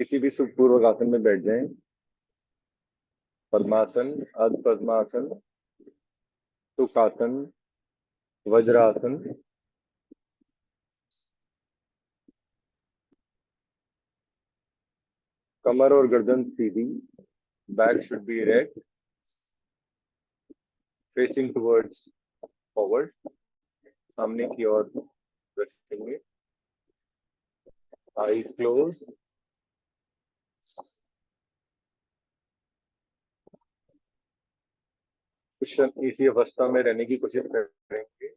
किसी भी सुखपूर्वक आसन में बैठ जाएं। पद्मासन, अर्ध पद्मासन, सुखासन, वज्रासन। कमर और गर्दन सीधी। Back should be erect, facing towards forward, सामने की ओर रखेंगे। Eyes close. कुछ इसी अवस्था में रहने की कोशिश करेंगे।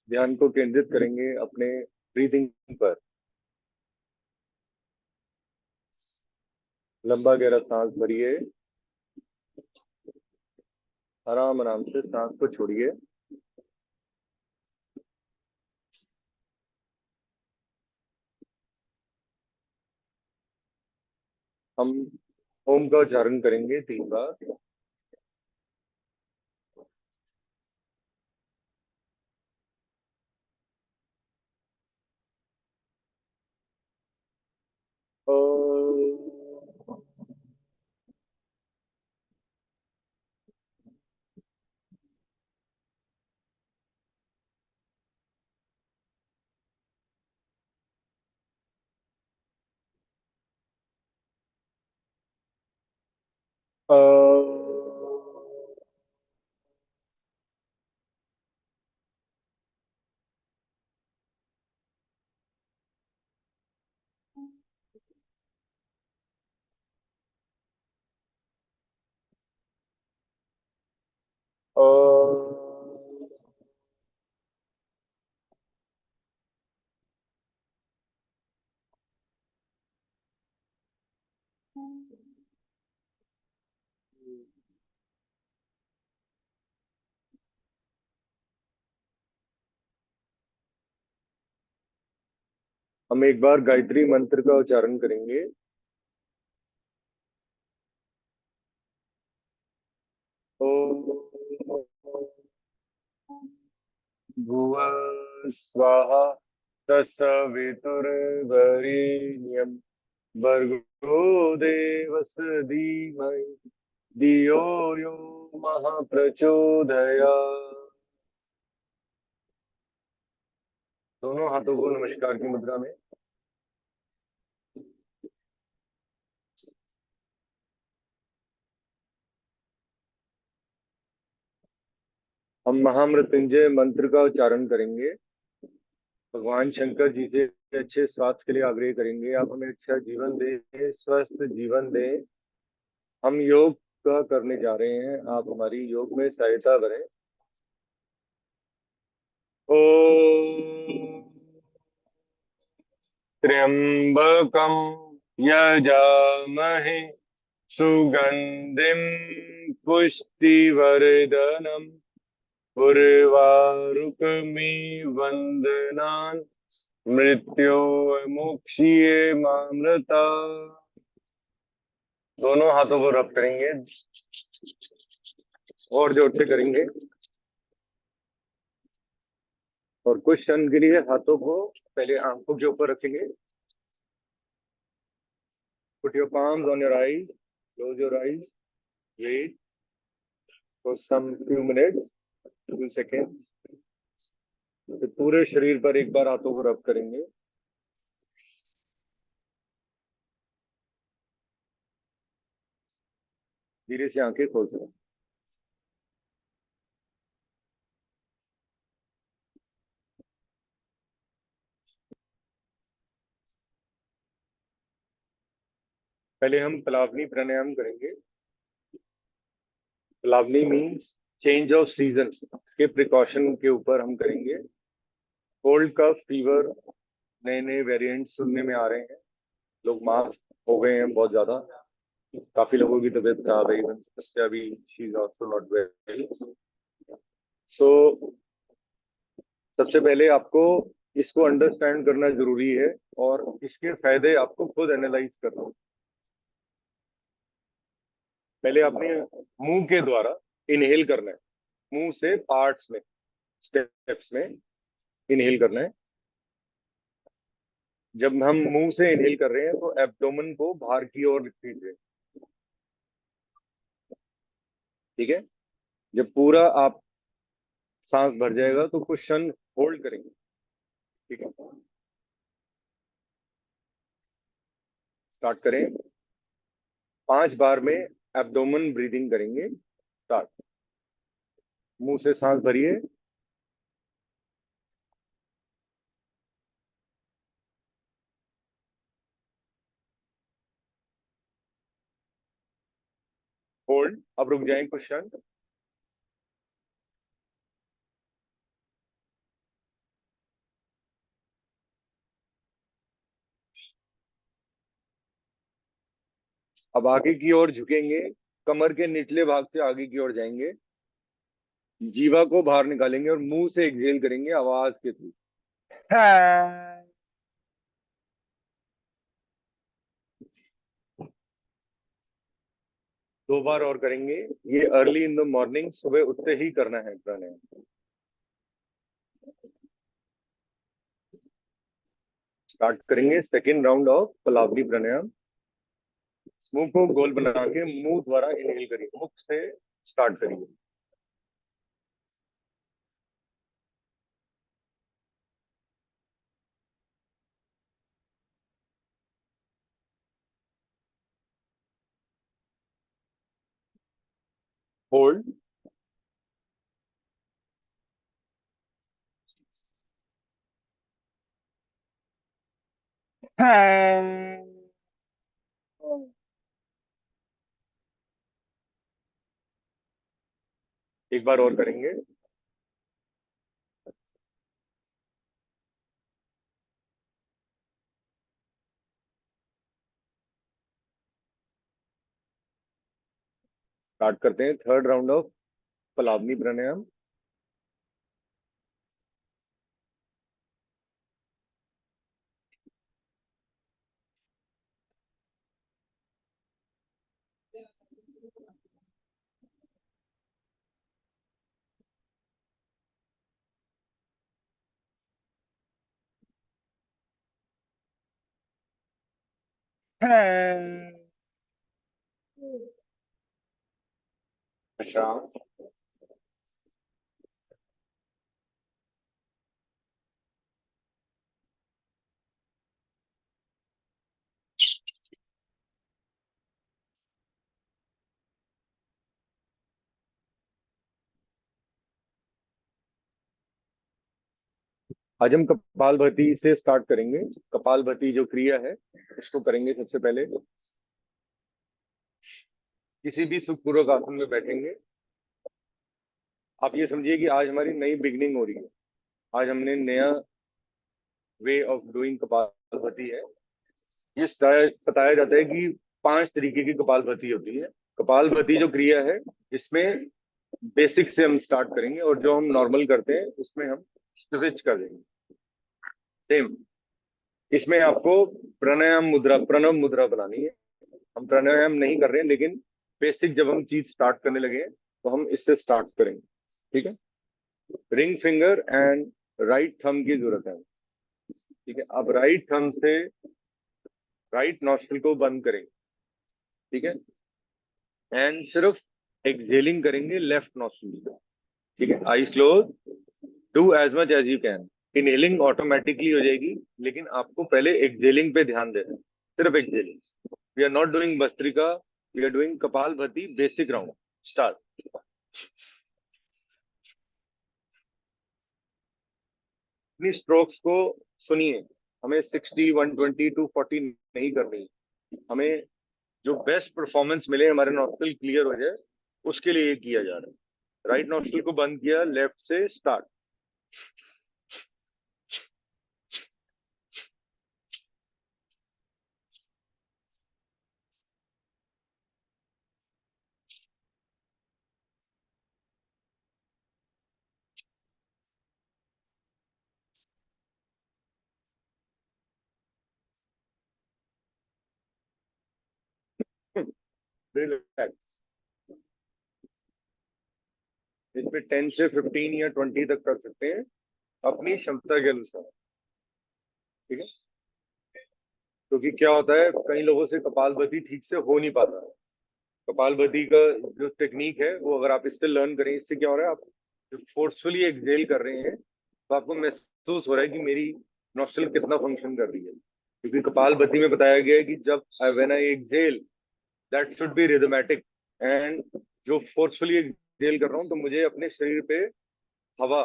ध्यान को केंद्रित करेंगे अपने ब्रीदिंग पर। लंबा गहरा सांस भरिए, आराम आराम से सांस को छोड़िए। हम ओम का उच्चारण करेंगे 3 बार। ओम। हम एक बार गायत्री मंत्र का उच्चारण करेंगे। ओम भुवः स्वाहा तत्सवितुर्वरेण्यं भर्गो देवस्य धीमहि धियो यो महाप्रचोदयात्। दोनों हाथों को नमस्कार की मुद्रा में। हम महामृत्युंजय मंत्र का उच्चारण करेंगे। भगवान शंकर जी से अच्छे स्वास्थ्य के लिए आग्रह करेंगे, आप हमें अच्छा जीवन दें, स्वस्थ जीवन दें। हम योग का करने जा रहे हैं, आप हमारी योग में सहायता करें। ओम त्र्यंबकम यजामहे सुगंधिम पुष्टिवर्धनम उर्वारुकमिव वंदनान् मृत्योर्मुक्षीये मामृता। दोनों हाथों को रब करेंगे और जोर से करेंगे, और कुछ क्षण के लिए हाथों को पहले आंखों के ऊपर रखेंगे। Put your palms on your eyes, close your eyes, wait for some few minutes, few seconds। फिर पूरे शरीर पर एक बार हाथों को रब करेंगे। धीरे से आंखें खोल सकते। पहले हम पलावनी प्राणायाम करेंगे। पलावनी मीन्स चेंज ऑफ सीजन के प्रिकॉशन के ऊपर हम करेंगे। कोल्ड कफ फीवर नए नए वेरिएंट सुनने में आ रहे हैं, लोग मास्क हो गए हैं बहुत ज्यादा। काफी लोगों की तबीयत खराब है, इवन समस्या भी, she is also not well. So सबसे पहले आपको इसको अंडरस्टैंड करना जरूरी है, और इसके फायदे आपको खुद एनालाइज करना। पहले आपने मुंह के द्वारा इनहेल करना है, मुंह से पार्ट्स में, स्टेप्स में इनहेल करना है। जब हम मुंह से इनहेल कर रहे हैं तो एब्डोमेन को बाहर की ओर खींचे। ठीक है। जब पूरा आप सांस भर जाएगा तो कुछ क्षण होल्ड करेंगे। ठीक है, स्टार्ट करें। 5 बार में एब्डोमेन ब्रीदिंग करेंगे। स्टार्ट। मुंह से सांस भरिए, होल्ड। अब रुक जाएं कुछ क्षण। अब आगे की ओर झुकेंगे, कमर के निचले भाग से आगे की ओर जाएंगे, जीवा को बाहर निकालेंगे और मुंह से एक्सहेल करेंगे आवाज के थ्रू। 2 बार और करेंगे। ये अर्ली इन द मॉर्निंग, सुबह उठते ही करना है प्राणायाम। स्टार्ट करेंगे सेकेंड राउंड ऑफ पलावली प्राणायाम। मुंह को गोल बना के मुंह द्वारा इनहेल करिए, मुख से स्टार्ट करिए। होल्ड। एक बार और करेंगे। स्टार्ट करते हैं थर्ड राउंड ऑफ पलावनी प्राणायाम। अच्छा, आज हम कपालभाति से स्टार्ट करेंगे। कपालभाति जो क्रिया है इसको करेंगे। सबसे पहले किसी भी सुखपूर्वक आसन में बैठेंगे। आप ये समझिए कि आज हमारी नई बिगनिंग हो रही है। आज हमने नया वे ऑफ डूइंग कपालभाति है। ये बताया जाता है कि 5 तरीके की कपालभाति होती है। कपालभाति जो क्रिया है इसमें बेसिक से हम स्टार्ट करेंगे और जो हम नॉर्मल करते हैं उसमें हम स्विच कर देंगे। सेम इसमें आपको प्राणायाम मुद्रा, प्रणव मुद्रा बनानी है। हम प्राणायाम नहीं कर रहे हैं, लेकिन बेसिक जब हम चीज स्टार्ट करने लगे तो हम इससे स्टार्ट करेंगे। ठीक है। Ring finger and right thumb की जरूरत है। ठीक है। अब राइट थंब से राइट नॉस्ट्रिल को बंद करेंगे। ठीक है। एंड सिर्फ एक्सहेलिंग करेंगे लेफ्ट नॉस्ट्रिल से। ठीक है। Eyes close. Do as much as you can. Inhaling automatically हो जाएगी, लेकिन आपको पहले एक्सहेलिंग पे ध्यान देना है। सिर्फ exhaling. We are not doing bhastrika, we are doing kapalbhati basic round. Start. अपनी स्ट्रोक्स को सुनिए। हमें 60, 120, 240 नहीं करनी। हमें जो बेस्ट परफॉर्मेंस मिले, हमारे नॉस्ट्रिल क्लियर हो जाए, उसके लिए ये किया जा रहा है। राइट नॉस्ट्रिल को बंद किया, लेफ्ट से स्टार्ट। रिलैक्स। इसमें 10 से 15 या 20 तक कर सकते हैं अपनी क्षमता के अनुसार। ठीक है। क्योंकि क्या होता है, कई लोगों से कपालभाति ठीक से हो नहीं पाता है। कपालभाति का जो टेक्निक है वो अगर आप इससे लर्न करें, इससे क्या हो रहा है, आप जो फोर्सफुली एक्सहेल कर रहे हैं तो आपको महसूस हो रहा है कि मेरी नॉस्ट्रल कितना फंक्शन कर रही है। क्योंकि कपालभाति में बताया गया है कि जब when I exhale that should be rhythmic, and जो फोर्सफुली एक्सहेल कर रहा हूँ तो मुझे अपने शरीर पे हवा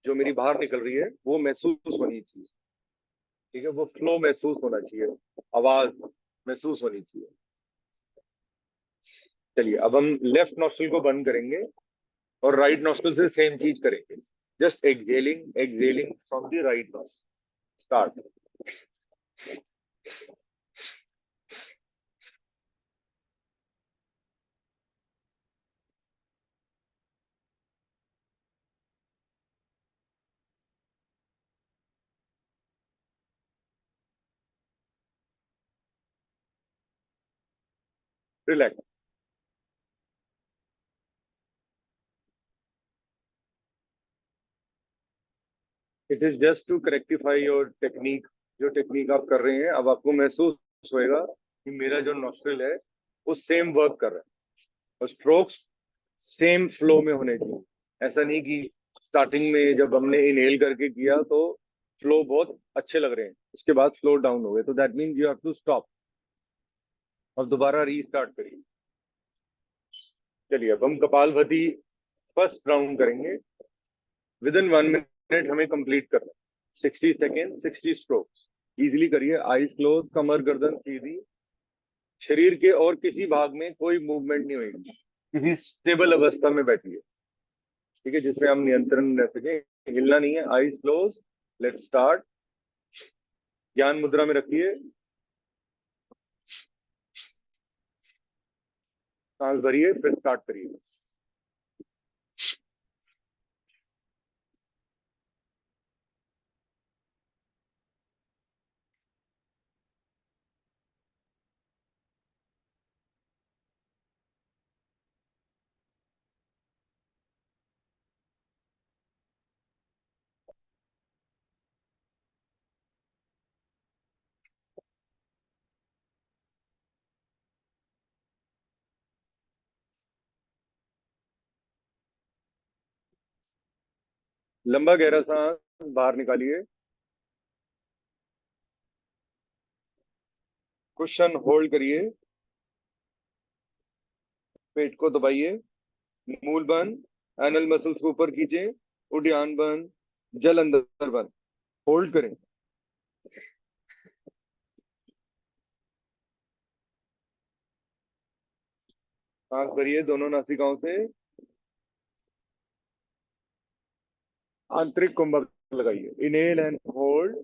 जो मेरी बाहर निकल रही है वो महसूस होनी चाहिए। ठीक है, वो फ्लो महसूस होना चाहिए, आवाज महसूस होनी चाहिए। चलिए अब हम लेफ्ट नॉस्ट्रल को बंद करेंगे और राइट नॉस्ट्रल से सेम चीज करेंगे। Just exhaling exhaling from the right nostril. Start. Relax. It is just to correctify your technique. जो टेक्निक आप कर रहे हैं अब आपको महसूस होएगा कि मेरा जो नॉस्ट्रल है वो सेम वर्क कर रहा है और स्ट्रोक्स सेम फ्लो में होने चाहिए। ऐसा नहीं कि स्टार्टिंग में जब हमने इनहेल करके किया तो फ्लो बहुत अच्छे लग रहे हैं, उसके बाद फ्लो डाउन हो गए, तो that means you have to stop और दोबारा रीस्टार्ट करिए। चलिए अब हम कपालभाति फर्स्ट राउंड करेंगे। विद इन 1 मिनट हमें कंप्लीट करना है। 60 सेकेंड 60 स्ट्रोक्स। इजिली करिए, आईज क्लोज, कमर गर्दन सीधी, शरीर के और किसी भाग में कोई मूवमेंट नहीं होगी, किसी स्टेबल अवस्था में बैठिए। ठीक है, जिसमें हम नियंत्रण रह सके, हिलना नहीं है। Eyes close. Let's start. ज्ञान मुद्रा में रखिए, सांस भरिए, फिर स्टार्ट करिए। लंबा गहरा सांस बाहर निकालिए। क्वेश्चन होल्ड करिए, पेट को दबाइए, मूल बंद, एनल मसल्स को ऊपर खींचे, उद्यान बंद, जल अंदर बंद। होल्ड करें। सांस भरिए दोनों नासिकाओं से, आंतरिक कुंभक लगाइए। Inhale and hold.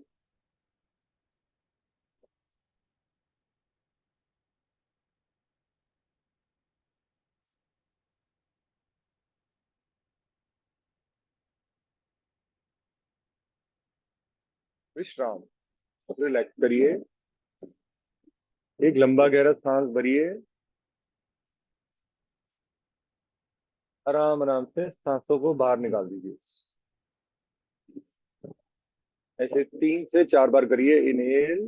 विश्राम। रिलैक्स करिए। एक लंबा गहरा सांस भरिए, आराम आराम से सांसों को बाहर निकाल दीजिए। ऐसे 3 से 4 बार करिए। Inhale,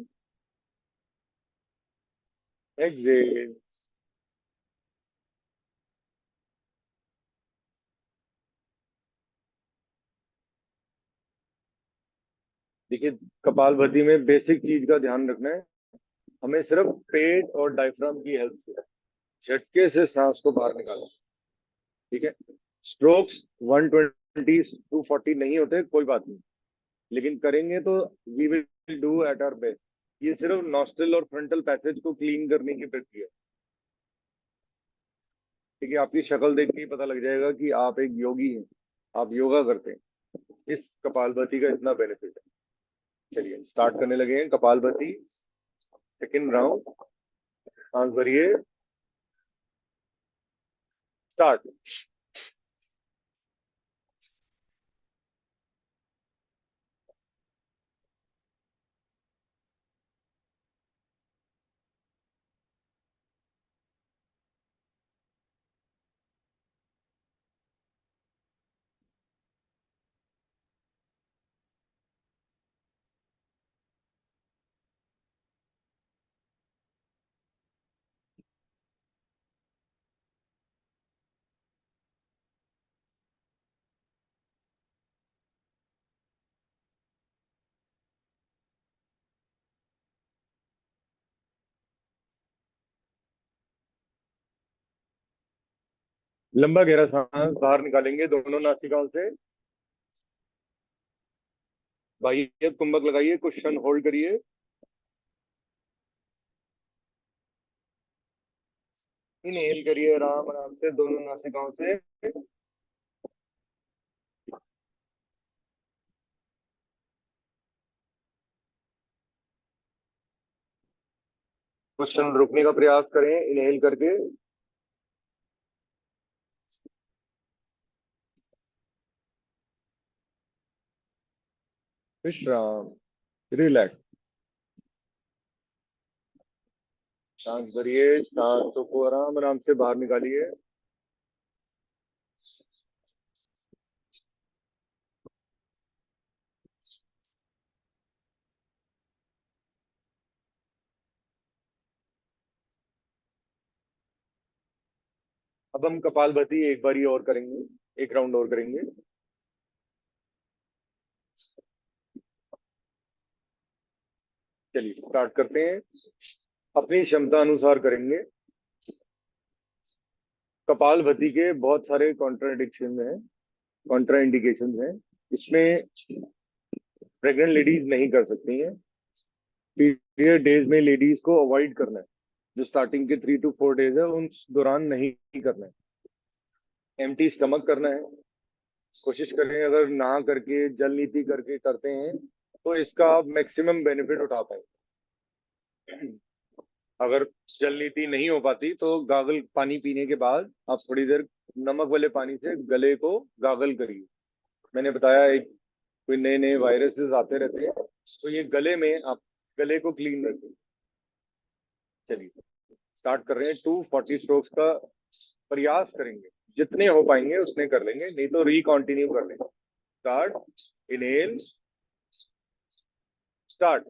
exhale. देखिए, कपालभाति में बेसिक चीज का ध्यान रखना है, हमें सिर्फ पेट और डायफ्राम की हेल्प से झटके से सांस को बाहर निकालना। ठीक है। स्ट्रोक्स 120 to 40 नहीं होते, कोई बात नहीं, लेकिन करेंगे तो we will do at our best. ये सिर्फ नॉस्ट्रल और फ्रंटल पैसेज को क्लीन करने की प्रक्रिया है। ठीक है, आपकी शक्ल देख के ही पता लग जाएगा कि आप एक योगी हैं, आप योगा करते हैं। इस कपालभाति का इतना बेनिफिट है। चलिए स्टार्ट करने लगे हैं कपालभाति सेकेंड राउंड। सांस भरिए, स्टार्ट। लंबा गहरा सांस बाहर निकालेंगे दोनों नासिकाओं से। बाह्य कुंभक लगाइए, कुछ क्षण होल्ड करिए। इनहेल करिए आराम आराम से दोनों नासिकाओं से। कुछ क्षण रुकने का प्रयास करें इनहेल करके। विश्राम, रिलैक्स। सांस भरिए, सांसों को आराम आराम से बाहर निकालिए। अब हम कपालभाति एक बारी और करेंगे, एक राउंड और करेंगे। चलिए स्टार्ट करते हैं। अपनी क्षमता अनुसार करेंगे। कपालभाति के बहुत सारे कॉन्ट्राडिक्शन हैं, कॉन्ट्रा इंडिकेशन हैं। इसमें प्रेग्नेंट लेडीज नहीं कर सकती हैं। पीरियड डेज में लेडीज को अवॉइड करना है। जो स्टार्टिंग के 3 to 4 डेज है उन दौरान नहीं करना है। एम्प्टी स्टमक करना है। कोशिश करें अगर ना करके जल नीति करके करते हैं तो इसका आप मैक्सिमम बेनिफिट उठा पाएंगे। अगर जल नीति नहीं हो पाती तो गागल पानी पीने के बाद आप थोड़ी देर नमक वाले पानी से गले को गागल करिए। मैंने बताया एक कोई नए नए वायरसेस आते रहते हैं, तो ये गले में आप गले को क्लीन रखें। चलिए स्टार्ट कर रहे हैं। 240 स्ट्रोक्स का प्रयास करेंगे, जितने हो पाएंगे उतने कर लेंगे, नहीं तो रिकॉन्टिन्यू कर लेंगे। Start, inhale, start.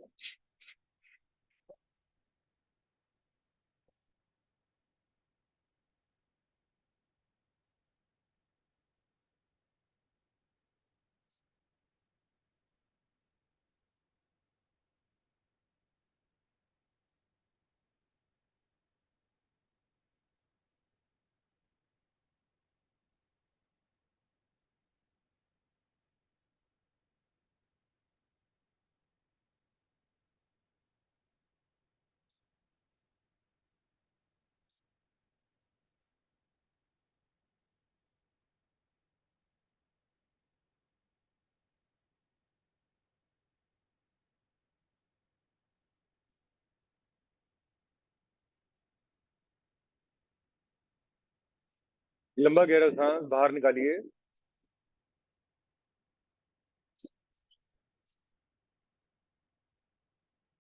लंबा गहरा सांस बाहर निकालिए।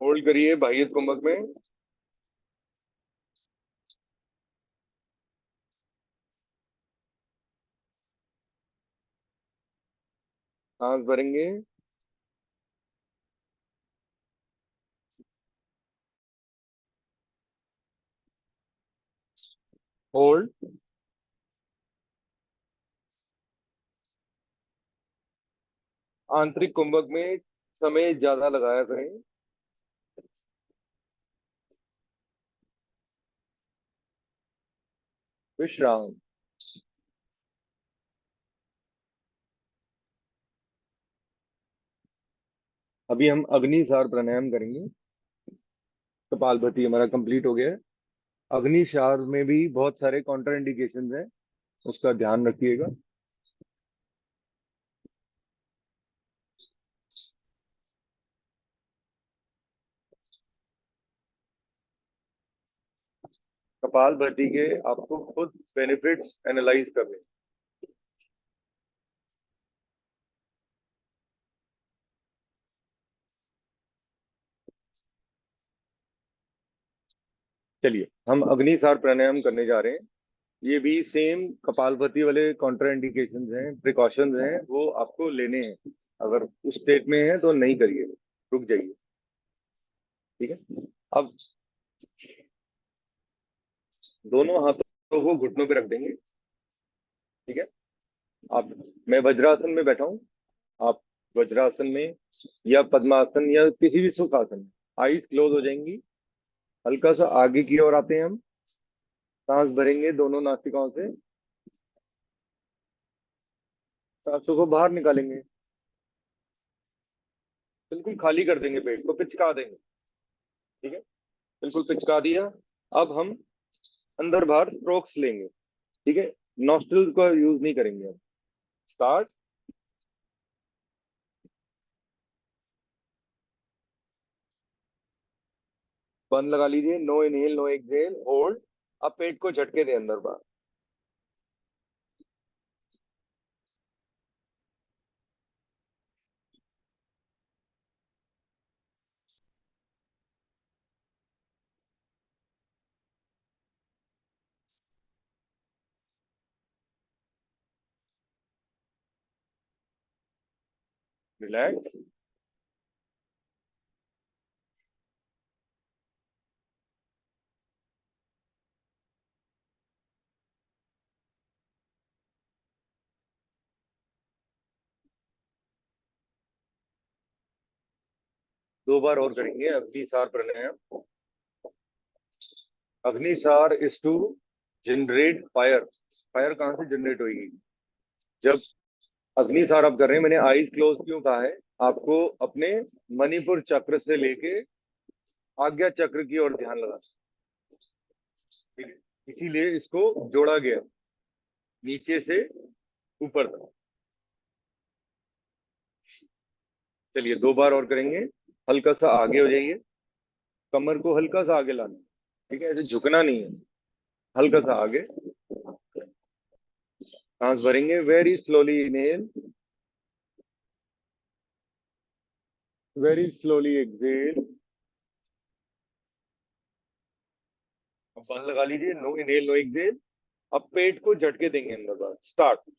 होल्ड करिए बाह्य कुंभक में। सांस भरेंगे। होल्ड। आंतरिक कुंभक में समय ज्यादा लगाया करें। विश्राम। अभी हम अग्निसार प्राणायाम करेंगे। कपालभाति हमारा कंप्लीट हो गया है। अग्निसार में भी बहुत सारे कॉन्ट्रा इंडिकेशन हैं, उसका ध्यान रखिएगा। कपालभाति के आपको खुद बेनिफिट्स एनालाइज करने। चलिए हम अग्निसार प्राणायाम करने जा रहे हैं। ये भी सेम कपालभाति वाले कॉन्ट्रा इंडिकेशन हैं, प्रिकॉशंस हैं, वो आपको लेने हैं। अगर उस स्टेट में है तो नहीं करिए, रुक जाइए। ठीक है। अब दोनों हाथों को घुटनों पे रख देंगे। ठीक है। आप मैं वज्रासन में बैठा हूं, आप वज्रासन में या पद्मासन या किसी भी सुखासन में आईज क्लोज हो जाएंगी। हल्का सा आगे की ओर आते हैं हम। सांस भरेंगे दोनों नासिकाओं से। सांसों को बाहर निकालेंगे, बिल्कुल खाली कर देंगे, पेट को पिचका देंगे। ठीक है, बिल्कुल पिचका दिया। अब हम अंदर बाहर स्ट्रोक्स लेंगे। ठीक है, नॉस्ट्रल का यूज नहीं करेंगे अब। स्टार्ट। बंद लगा लीजिए, no inhale no exhale, hold. अब पेट को झटके दें अंदर बाहर। रिलैक्स। 2 बार और करेंगे Agnisar pranayama. Agnisar is to generate fire. Fire कहाँ से जनरेट होगी? जब अग्निसार आप कर रहे हैं, मैंने आईज क्लोज क्यों कहा है? आपको अपने मणिपुर चक्र से लेके आज्ञा चक्र की ओर ध्यान लगाना। ठीक है? इसीलिए इसको जोड़ा गया नीचे से ऊपर तक। चलिए 2 बार और करेंगे। हल्का सा आगे हो जाइए, कमर को हल्का सा आगे लाना। ठीक है, ऐसे झुकना नहीं है, हल्का सा आगे। सांस भरेंगे, very slowly inhale, very slowly exhale. अब बंद लगा लीजिए, नो इनहेल नो एक्सहेल। अब पेट को झटके देंगे अंदर बाहर। स्टार्ट।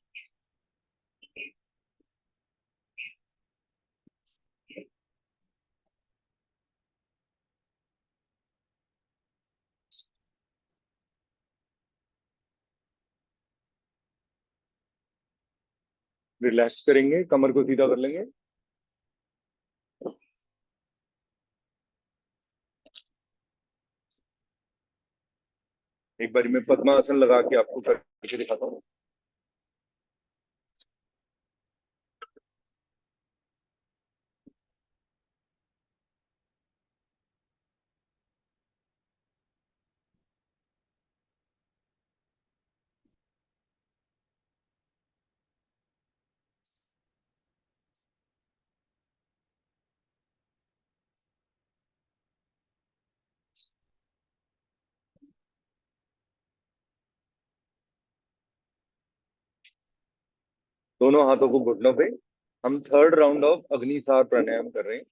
रिलैक्स करेंगे, कमर को सीधा कर लेंगे। एक बार मैं पद्मासन लगा के आपको करके दिखाता हूँ। दोनों हाथों को घुटनों पे। हम थर्ड राउंड ऑफ अग्निसार प्राणायाम कर रहे हैं।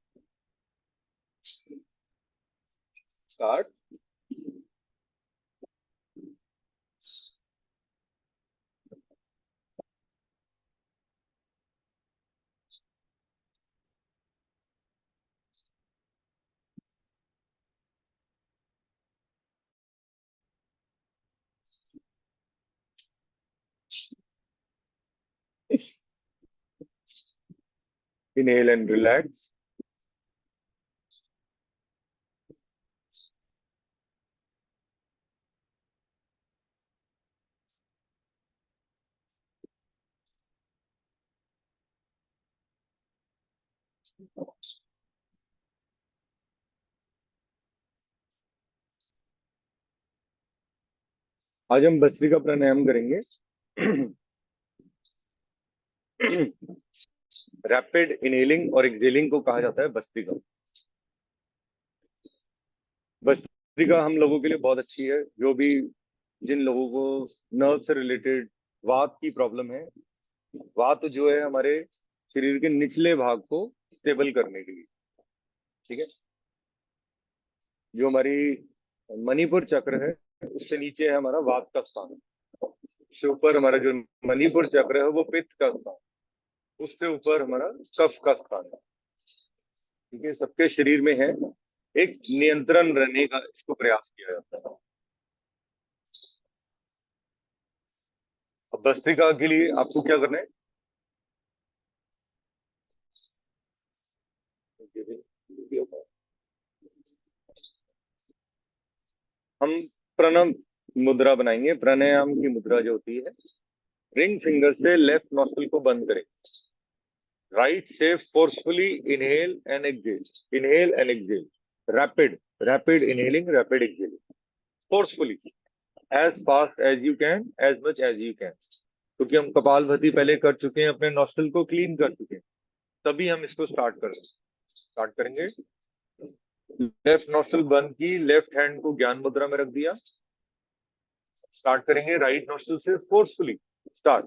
स्टार्ट। Inhale and relax. आज हम भस्त्रिका प्राणायाम करेंगे। रैपिड इनहेलिंग और एक्सहेलिंग को कहा जाता है भस्त्रिका। भस्त्रिका हम लोगों के लिए बहुत अच्छी है, जो भी जिन लोगों को नर्व से रिलेटेड वात की प्रॉब्लम है। वात जो है हमारे शरीर के निचले भाग को स्टेबल करने के लिए। ठीक है, जो हमारी मणिपुर चक्र है, उससे नीचे है हमारा वात का स्थान। उससे ऊपर हमारा जो मणिपुर चक्र है वो पित्त का स्थान। उससे ऊपर हमारा कफ का स्थान है। ठीक है, सबके शरीर में है। एक नियंत्रण रहने का इसको प्रयास किया जाता है। अब भस्त्रिका के लिए आपको क्या करना है? हम प्रणव मुद्रा बनाएंगे। प्राणायाम की मुद्रा जो होती है, रिंग फिंगर से लेफ्ट नॉस्ट्रिल को बंद करें। राइट से forcefully inhale and exhale, inhale and exhale, rapid, rapid inhaling, rapid exhaling, forcefully, as fast as you can, as much as you can. क्योंकि हम कपालभाति पहले कर चुके हैं, अपने नॉस्ट्रिल को क्लीन कर चुके हैं, तभी हम इसको स्टार्ट करेंगे। लेफ्ट नॉस्ट्रिल बंद की, लेफ्ट हैंड को ज्ञान मुद्रा में रख दिया। स्टार्ट करेंगे राइट नॉस्ट्रिल से फोर्सफुली। स्टार्ट।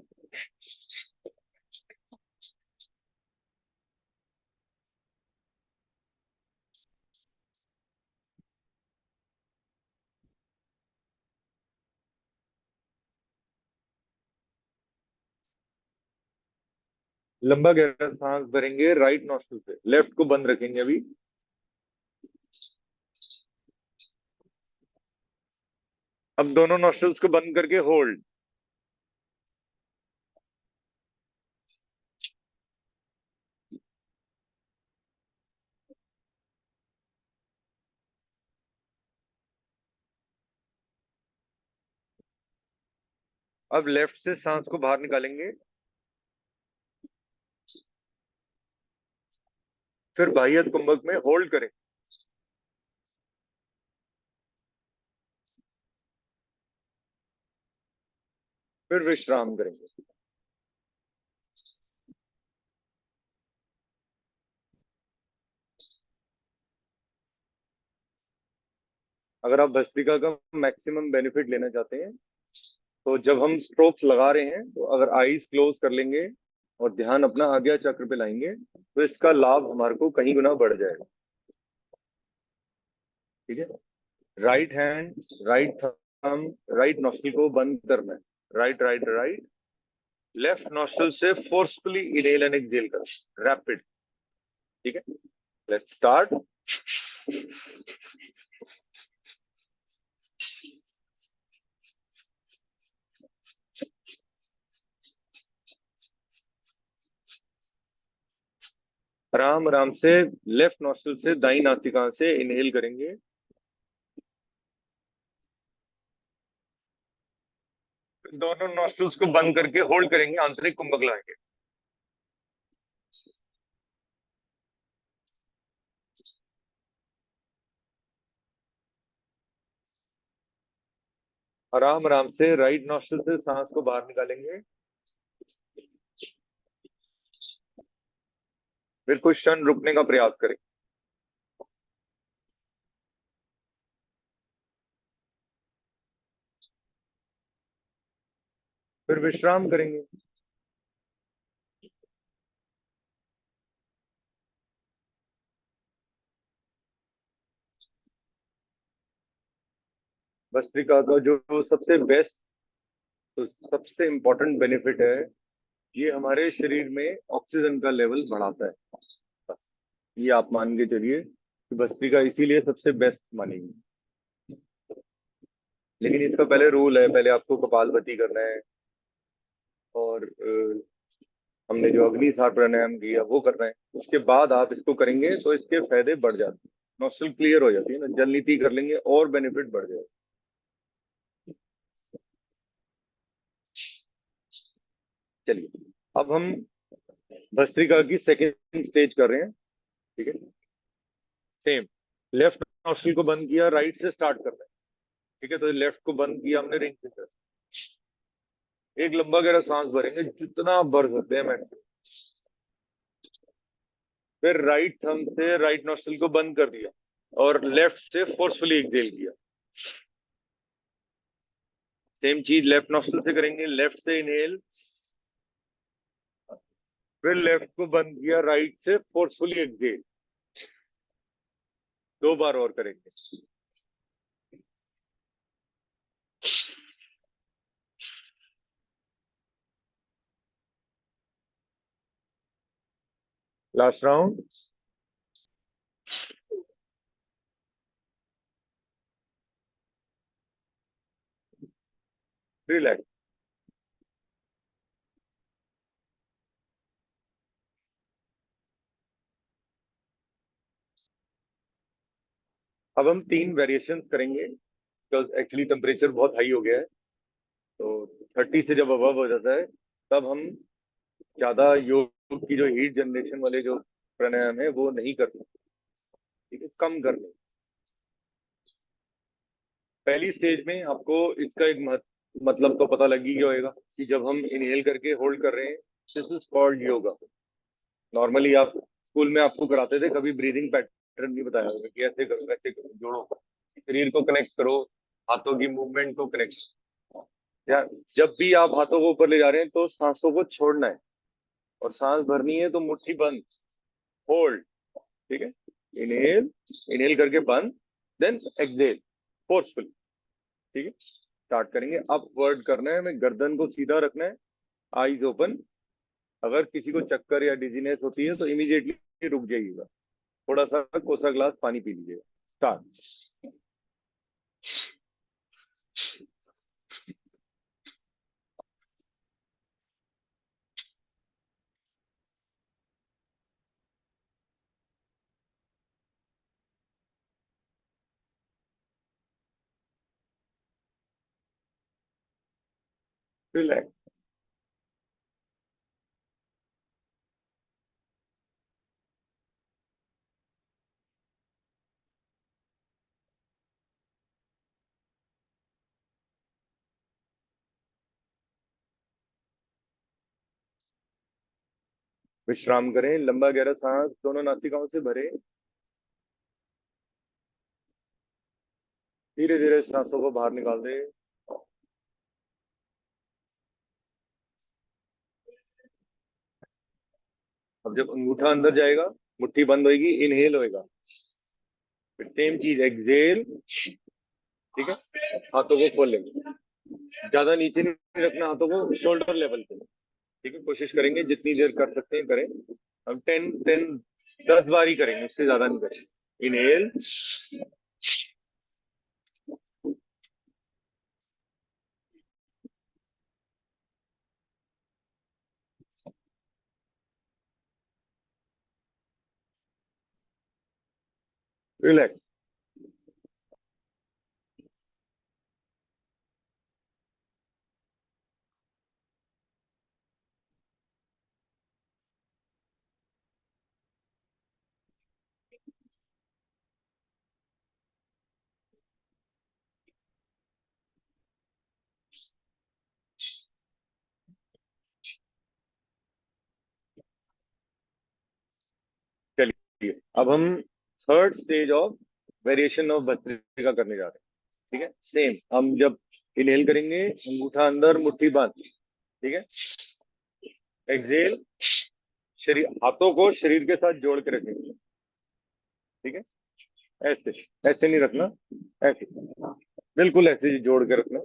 लंबा गहरा सांस भरेंगे राइट नॉस्ट्रिल से, लेफ्ट को बंद रखेंगे अभी। अब दोनों नॉस्ट्रिल्स को बंद करके होल्ड। अब लेफ्ट से सांस को बाहर निकालेंगे, फिर बाह्य कुंभक में होल्ड करें। फिर विश्राम करेंगे। अगर आप भस्त्रिका का मैक्सिमम बेनिफिट लेना चाहते हैं, तो जब हम स्ट्रोक्स लगा रहे हैं, तो अगर आईज क्लोज कर लेंगे और ध्यान अपना आज्ञा चक्र पे लाएंगे, तो इसका लाभ हमारे को कहीं गुना बढ़ जाएगा। ठीक है। Right hand, right thumb, right nostril को बंद करना है। Right right right. Left nostril से फोर्सफुली इनहेल एंड एक्सहेल करें, रैपिड। ठीक है। Let's start. आराम आराम से लेफ्ट नॉस्ट्रिल से दाई नासिका से इनहेल करेंगे। दोनों नॉस्ट्रिल्स को बंद करके होल्ड करेंगे, आंतरिक कुंभक लाएंगे। आराम आराम से राइट नॉस्ट्रिल से सांस को बाहर निकालेंगे। फिर कुछ क्षण रुकने का प्रयास करें। फिर विश्राम करेंगे। भस्त्रिका का जो सबसे बेस्ट, तो सबसे इंपॉर्टेंट बेनिफिट है, ये हमारे शरीर में ऑक्सीजन का लेवल बढ़ाता है। ये आप मान के चलिए कि भस्त्रिका इसीलिए सबसे बेस्ट मानेंगे। लेकिन इसका पहले रूल है, पहले आपको कपालभाति करना है, और हमने जो अग्नि सार प्राणायाम किया वो करना है। उसके बाद आप इसको करेंगे तो इसके फायदे बढ़ जाते हैं, नॉस्ट्रिल क्लियर हो जाती है ना, जल नीति कर लेंगे और बेनिफिट बढ़ जाएगा। चलिए, अब हम भस्त्रिका की सेकेंड स्टेज कर रहे हैं। ठीक है। सेम, लेफ्ट नॉस्ट्रिल को बंद किया, राइट से स्टार्ट कर रहे हैं। ठीक है। तो लेफ्ट को बंद किया हमने रिंग फिंगर। एक लंबा गहरा सांस भरेंगे, जितना भर सकते हैं मैक्सिमम। फिर राइट थंब से राइट नॉस्ट्रिल को बंद कर दिया और लेफ्ट से फोर्सफुली एक्सहेल किया। सेम चीज लेफ्ट नॉस्ट्रिल से करेंगे, लेफ्ट से इनहेल, फिर लेफ्ट को बंद किया, राइट से फोर्सफुली एक्सहेल। 2 बार और करेंगे। Last round. रिलैक्स। अब हम 3 वेरिएशन करेंगे, बिकॉज एक्चुअली टेम्परेचर बहुत हाई हो गया है, तो 30 से जब अबव हो जाता है तब हम ज्यादा योग की जो हीट जनरेशन वाले जो प्राणायाम है वो नहीं करते, ठीक है, कम कर लें। पहली स्टेज में आपको इसका एक मतलब तो पता लग ही गया होगा कि जब हम इनहेल करके होल्ड कर रहे हैं, this is called yoga. Normally आप स्कूल में आपको कराते थे, कभी ब्रीदिंग पैटर्न नहीं बताया होगा कि ऐसे करो ऐसे करो, जोड़ो, शरीर को कनेक्ट करो, हाथों की मूवमेंट को कनेक्ट। या जब भी आप हाथों को ऊपर ले जा रहे हैं तो सांसों को छोड़ना है, और सांस भरनी है तो मुट्ठी बंद, होल्ड, ठीक है। इनहेल, इनहेल करके बंद, देन एक्सहेल फोर्सफुल, ठीक है। स्टार्ट करेंगे, अपवर्ड करना है, हमें गर्दन को सीधा रखना है, आईज ओपन। अगर किसी को चक्कर या डिजीनेस होती है तो इमीडिएटली रुक जाइएगा, थोड़ा सा कोसा ग्लास पानी पी लीजिएगा। स्टार्ट। रिलैक्स। विश्राम करें, लंबा गहरा सांस दोनों नासिकाओं से भरें, धीरे धीरे सांसों को बाहर निकाल दें। अब जब अंगूठा अंदर जाएगा, मुट्ठी बंद होगी, इनहेल होएगा, फिर सेम चीज एक्सहेल, ठीक है। हाथों को खोल लेंगे, ज्यादा नीचे नहीं रखना हाथों को, शोल्डर लेवल पे, ठीक है। कोशिश करेंगे जितनी देर कर सकते हैं करें। हम 10 बार ही करेंगे, उससे ज्यादा नहीं करेंगे। Inhale, relax. चलिए, अब हम third stage of variation of bhastrika करने जा रहे हैं, ठीक है। सेम हम जब इनहेल करेंगे, अंगूठा अंदर, मुट्ठी बंद, ठीक है। एक्सहेल, शरीर, हाथों को शरीर के साथ जोड़ के रखेंगे, ठीक है। ऐसे, ऐसे नहीं रखना, ऐसे, बिल्कुल ऐसे ही जोड़ के रखना।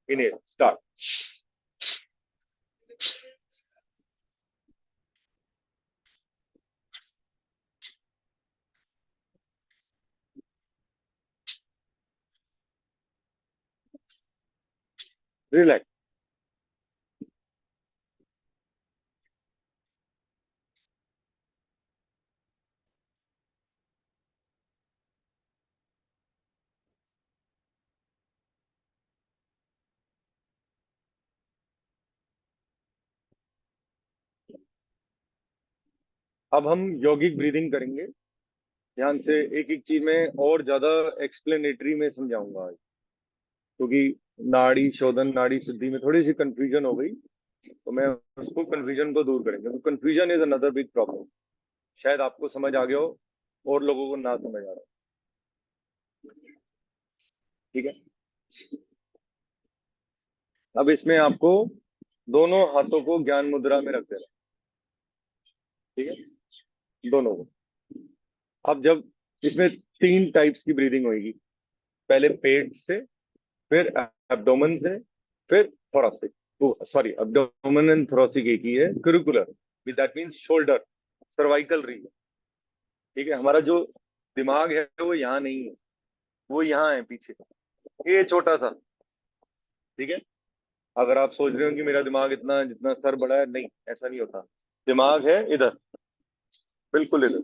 Inhale, start. रिलैक्स। अब हम यौगिक ब्रीदिंग करेंगे, ध्यान से। एक एक चीज में और ज्यादा एक्सप्लेनेटरी में समझाऊंगा आज, क्योंकि नाड़ी शोधन, नाड़ी शुद्धि में थोड़ी सी कंफ्यूजन हो गई, तो मैं उसको, कंफ्यूजन को दूर करेंगे। तो confusion is another big problem. शायद आपको समझ आ गया हो और लोगों को ना समझ आ रहा हो, ठीक है। अब इसमें आपको दोनों हाथों को ज्ञान मुद्रा में रख देना, ठीक है, दोनों को। अब जब इसमें 3 टाइप्स की ब्रीदिंग होगी, पहले पेट से, फिर एब्डोमेन से, फिर thoracic, sorry, abdomen and thoracic एक ही है, क्रिकुलर, that means shoulder, cervical region, ठीक है। हमारा जो दिमाग है वो यहाँ नहीं है, वो यहाँ है पीछे, ये छोटा सा, ठीक है। अगर आप सोच रहे हो कि मेरा दिमाग इतना, जितना सर बड़ा है, नहीं, ऐसा नहीं होता। दिमाग है इधर, बिल्कुल इधर,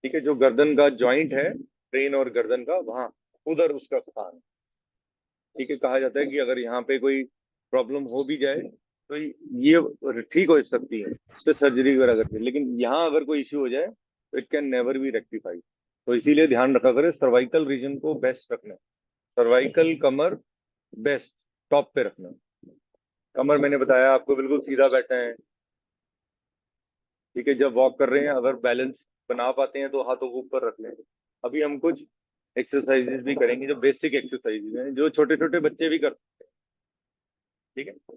ठीक है। जो गर्दन का जॉइंट है, ब्रेन और गर्दन का, वहां, उधर उसका स्थान है, ठीक है, कहा जाता है कि अगर यहाँ पे कोई प्रॉब्लम हो भी जाए तो ये ठीक हो सकती है इस पे सर्जरी वगैरह करके, लेकिन यहाँ अगर कोई इश्यू हो जाए तो it can never be rectified. तो इसीलिए ध्यान रखा करें, सर्वाइकल रीजन को बेस्ट रखना, सर्वाइकल कमर बेस्ट टॉप पे रखना। कमर मैंने बताया आपको बिल्कुल सीधा बैठा है। ठीक है, जब वॉक कर रहे हैं अगर बैलेंस बना पाते हैं तो हाथों को ऊपर रख लें। अभी हम कुछ एक्सरसाइजेज भी करेंगे जो बेसिक एक्सरसाइजेज हैं, जो छोटे छोटे बच्चे भी कर सकते हैं। ठीक है,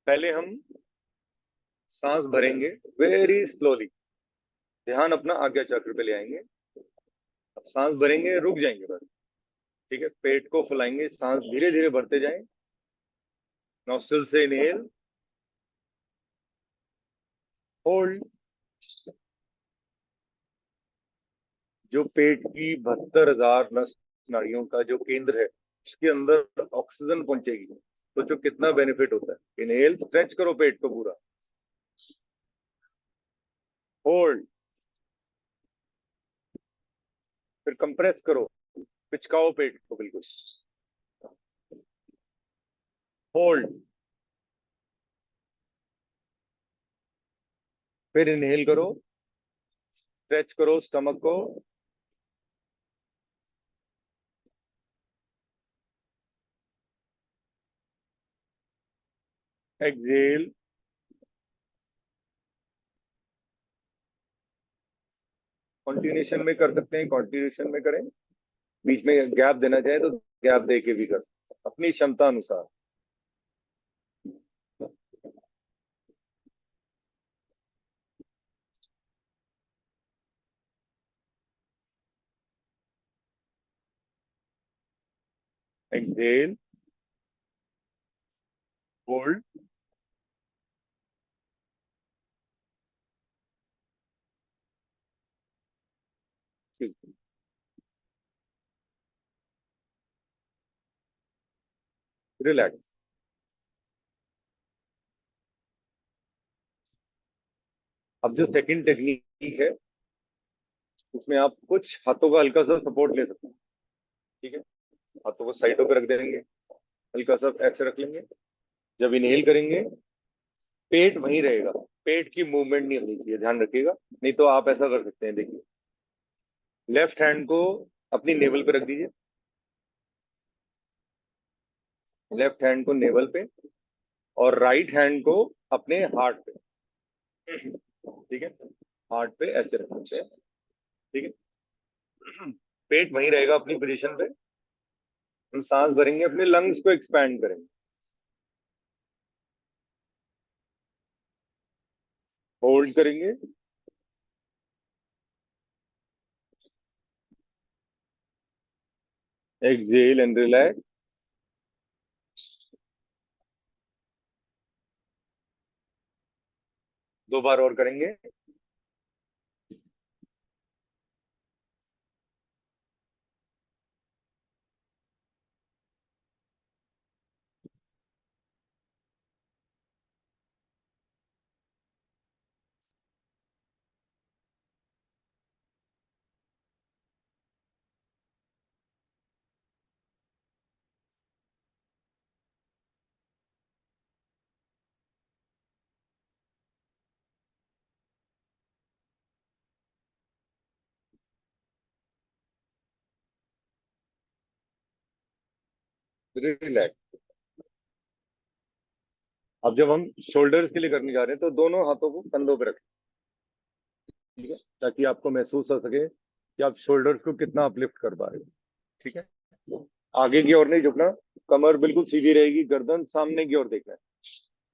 पहले हम सांस भरेंगे वेरी स्लोली, ध्यान अपना आज्ञा चक्र पे ले आएंगे। अब सांस भरेंगे, रुक जाएंगे बस। ठीक है, पेट को फुलाएंगे, सांस धीरे धीरे भरते जाएं। नॉस्ट्रल से इनहेल, होल्ड। जो पेट की 72,000 नस नाड़ियों का जो केंद्र है उसके अंदर ऑक्सीजन पहुंचेगी, तो जो कितना बेनिफिट होता है। इनहेल, स्ट्रेच करो पेट को पूरा, होल्ड, फिर कंप्रेस करो, पिचकाओ पेट को बिल्कुल, होल्ड, फिर इनहेल करो, स्ट्रेच करो स्टमक को, एक्सेल। कॉन्टिन्यूशन में कर सकते हैं, कॉन्टिन्यूशन में करें, बीच में गैप देना चाहे तो गैप दे के भी कर सकते हैं, अपनी क्षमता अनुसार। Exhale, hold, relax. अब जो सेकंड टेक्निक है उसमें आप कुछ हाथों का हल्का सा सपोर्ट ले सकते हैं। ठीक है, हाथों को साइडों पे रख देंगे, हल्का सा ऐसे रख लेंगे। जब इनहेल करेंगे पेट वहीं रहेगा, पेट की मूवमेंट नहीं होनी चाहिए, ध्यान रखिएगा। नहीं तो आप ऐसा कर सकते हैं, देखिए लेफ्ट हैंड को अपनी नेवल पे रख दीजिए, लेफ्ट हैंड को नेवल पे, और राइट हैंड को अपने हार्ट पे। ठीक है, हार्ट पे ऐसे रख सकते हैं। ठीक है, पेट वहीं रहेगा अपनी पोजीशन पे। हम सांस भरेंगे, अपने लंग्स को एक्सपैंड करेंगे, होल्ड करेंगे, एक्सेल एंड रिलैक्स। 2 बार और करेंगे, रिलैक्स। अब जब हम शोल्डर्स के लिए करने जा रहे हैं तो दोनों हाथों को कंधों पे रखें। ठीक है, ताकि आपको महसूस हो सके कि आप शोल्डर्स को कितना अपलिफ्ट कर पा रहे हो। ठीक है, आगे की ओर नहीं झुकना, कमर बिल्कुल सीधी रहेगी, गर्दन सामने की ओर देखना है।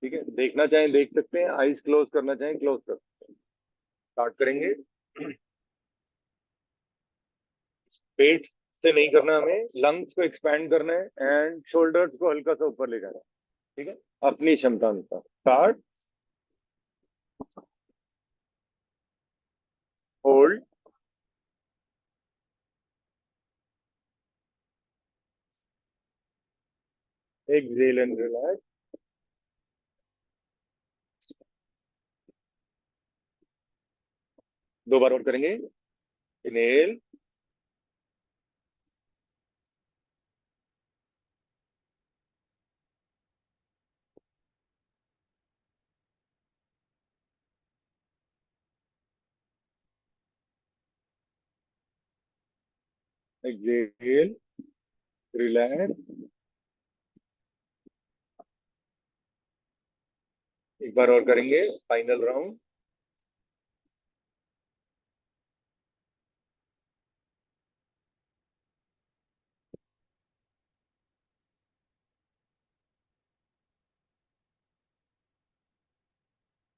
ठीक है, देखना चाहें देख सकते हैं, आईज क्लोज करना चाहें क्लोज कर सकते हैं। स्टार्ट करेंगे, पेट से नहीं करना, हमें लंग्स को एक्सपैंड करना है एंड शोल्डर्स को हल्का सा ऊपर ले जाना है। ठीक है, अपनी क्षमता अनुसार। Start, hold, exhale and relax. 2 बार और करेंगे, इनहेल, एक्सेल, रिलैक्स। एक बार और करेंगे, फाइनल राउंड।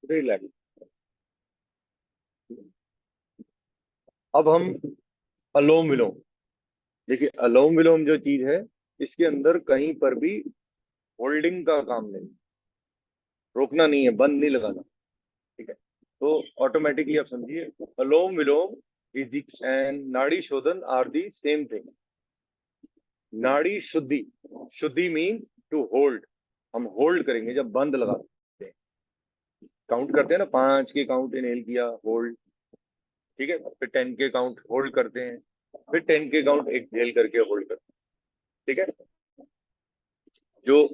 रिलैक्स। अब हम अलोम विलोम। देखिए, अलोम विलोम जो चीज है, इसके अंदर कहीं पर भी होल्डिंग का काम नहीं, रोकना नहीं है, बंद नहीं लगाना। ठीक है, तो ऑटोमेटिकली आप समझिए, अलोम विलोम इज एंड नाड़ी शोधन आर दी सेम थिंग। नाड़ी शुद्धि, शुद्धि मीन टू होल्ड। हम होल्ड करेंगे जब बंद लगाते हैं, काउंट करते हैं ना, 5 के काउंट इनहेल किया, होल्ड। ठीक है, फिर 10 के काउंट होल्ड करते हैं, फिर 10 के काउंट एक्सहेल करके होल्ड करते हैं। ठीक है, जो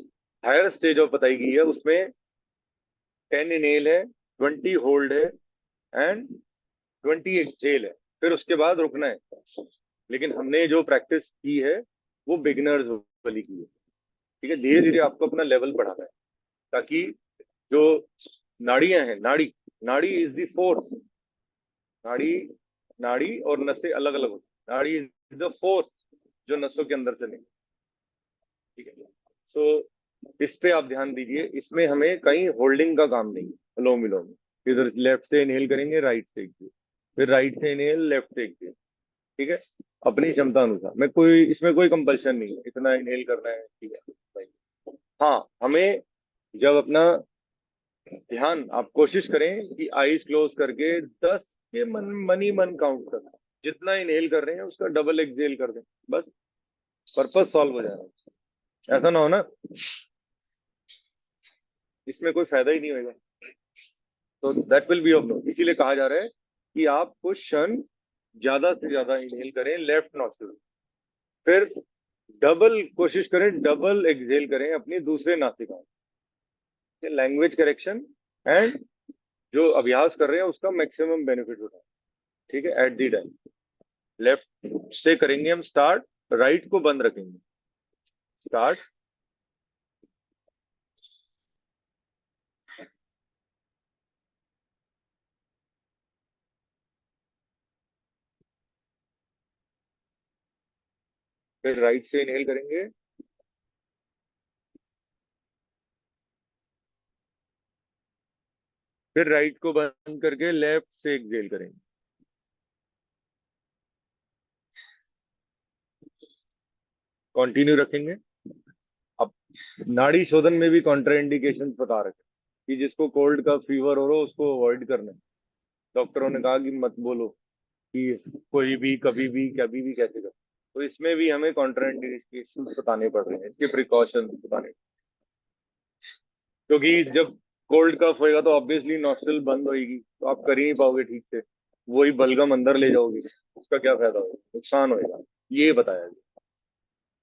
हायर स्टेज ऑफ बताई गई है उसमें 10 इनहेल है, 20 होल्ड है एंड 20 एक्सहेल है, फिर उसके बाद रुकना है। लेकिन हमने जो प्रैक्टिस की है वो बिगिनर्स वाली की है। ठीक है, धीरे धीरे आपको अपना लेवल बढ़ाना है, ताकि जो नाड़ियां हैं, नाड़ी, नाड़ी इज द फोर्स। नाड़ी, नाड़ी और नसें अलग अलग होती हैं। नाड़ी इज द फोर्स जो नसों के अंदर से नहीं। ठीक है, सो इस पे आप ध्यान दीजिए, इसमें हमें कहीं होल्डिंग का काम नहीं है। अनुलोम विलोम में इधर लेफ्ट से इनहेल करेंगे, राइट से exhale, फिर राइट से इनहेल, लेफ्ट से exhale। ठीक है, अपनी क्षमता अनुसार, मैं कोई इसमें कोई कंपल्शन नहीं है, इतना इनहेल करना है, ठीक है। हाँ, हमें जब अपना ध्यान, आप कोशिश करें कि आईज क्लोज करके 10 के मन ही मन काउंट करना, जितना इनहेल कर रहे हैं उसका डबल एक्सहेल कर दें, बस पर्पस सॉल्व हो जाएगा। ऐसा ना हो ना, इसमें कोई फायदा ही नहीं होगा। तो that will be of no, इसीलिए कहा जा रहा है कि आप कुछ क्षण ज्यादा से ज्यादा इनहेल करें लेफ्ट नॉस्ट्रिल, फिर डबल कोशिश करें, डबल एक्सहेल करें अपनी दूसरे नासिका। लैंग्वेज करेक्शन एंड जो अभ्यास कर रहे हैं उसका मैक्सिमम बेनिफिट उठाएं। ठीक है, एट दी टाइम लेफ्ट से करेंगे हम स्टार्ट, राइट को बंद रखेंगे, स्टार्ट, फिर राइट से इनहेल करेंगे, फिर राइट को बंद करके लेफ्ट से एक्सहेल करेंगे। कंटिन्यू रखेंगे। अब नाड़ी शोधन में भी कॉन्ट्राइंडिकेशन बता रखे कि जिसको कोल्ड का फीवर हो रहा हो उसको अवॉइड करना है। डॉक्टरों ने कहा कि मत बोलो कि कोई भी कभी भी कभी भी कैसे कर। तो इसमें भी हमें कॉन्ट्राइंडिकेशन बताने पड़ रहे हैं, इसके प्रिकॉशन बताने, क्योंकि जब कोल्ड कफ होएगा तो ऑब्वियसली नॉस्ट्रल बंद होएगी, तो आप कर ही नहीं पाओगे ठीक से, वही बलगम अंदर ले जाओगे, उसका क्या फायदा होगा, नुकसान होएगा। ये बताया गया,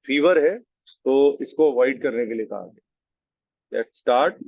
फीवर है तो इसको अवॉइड करने के लिए कहा गया। Let's start.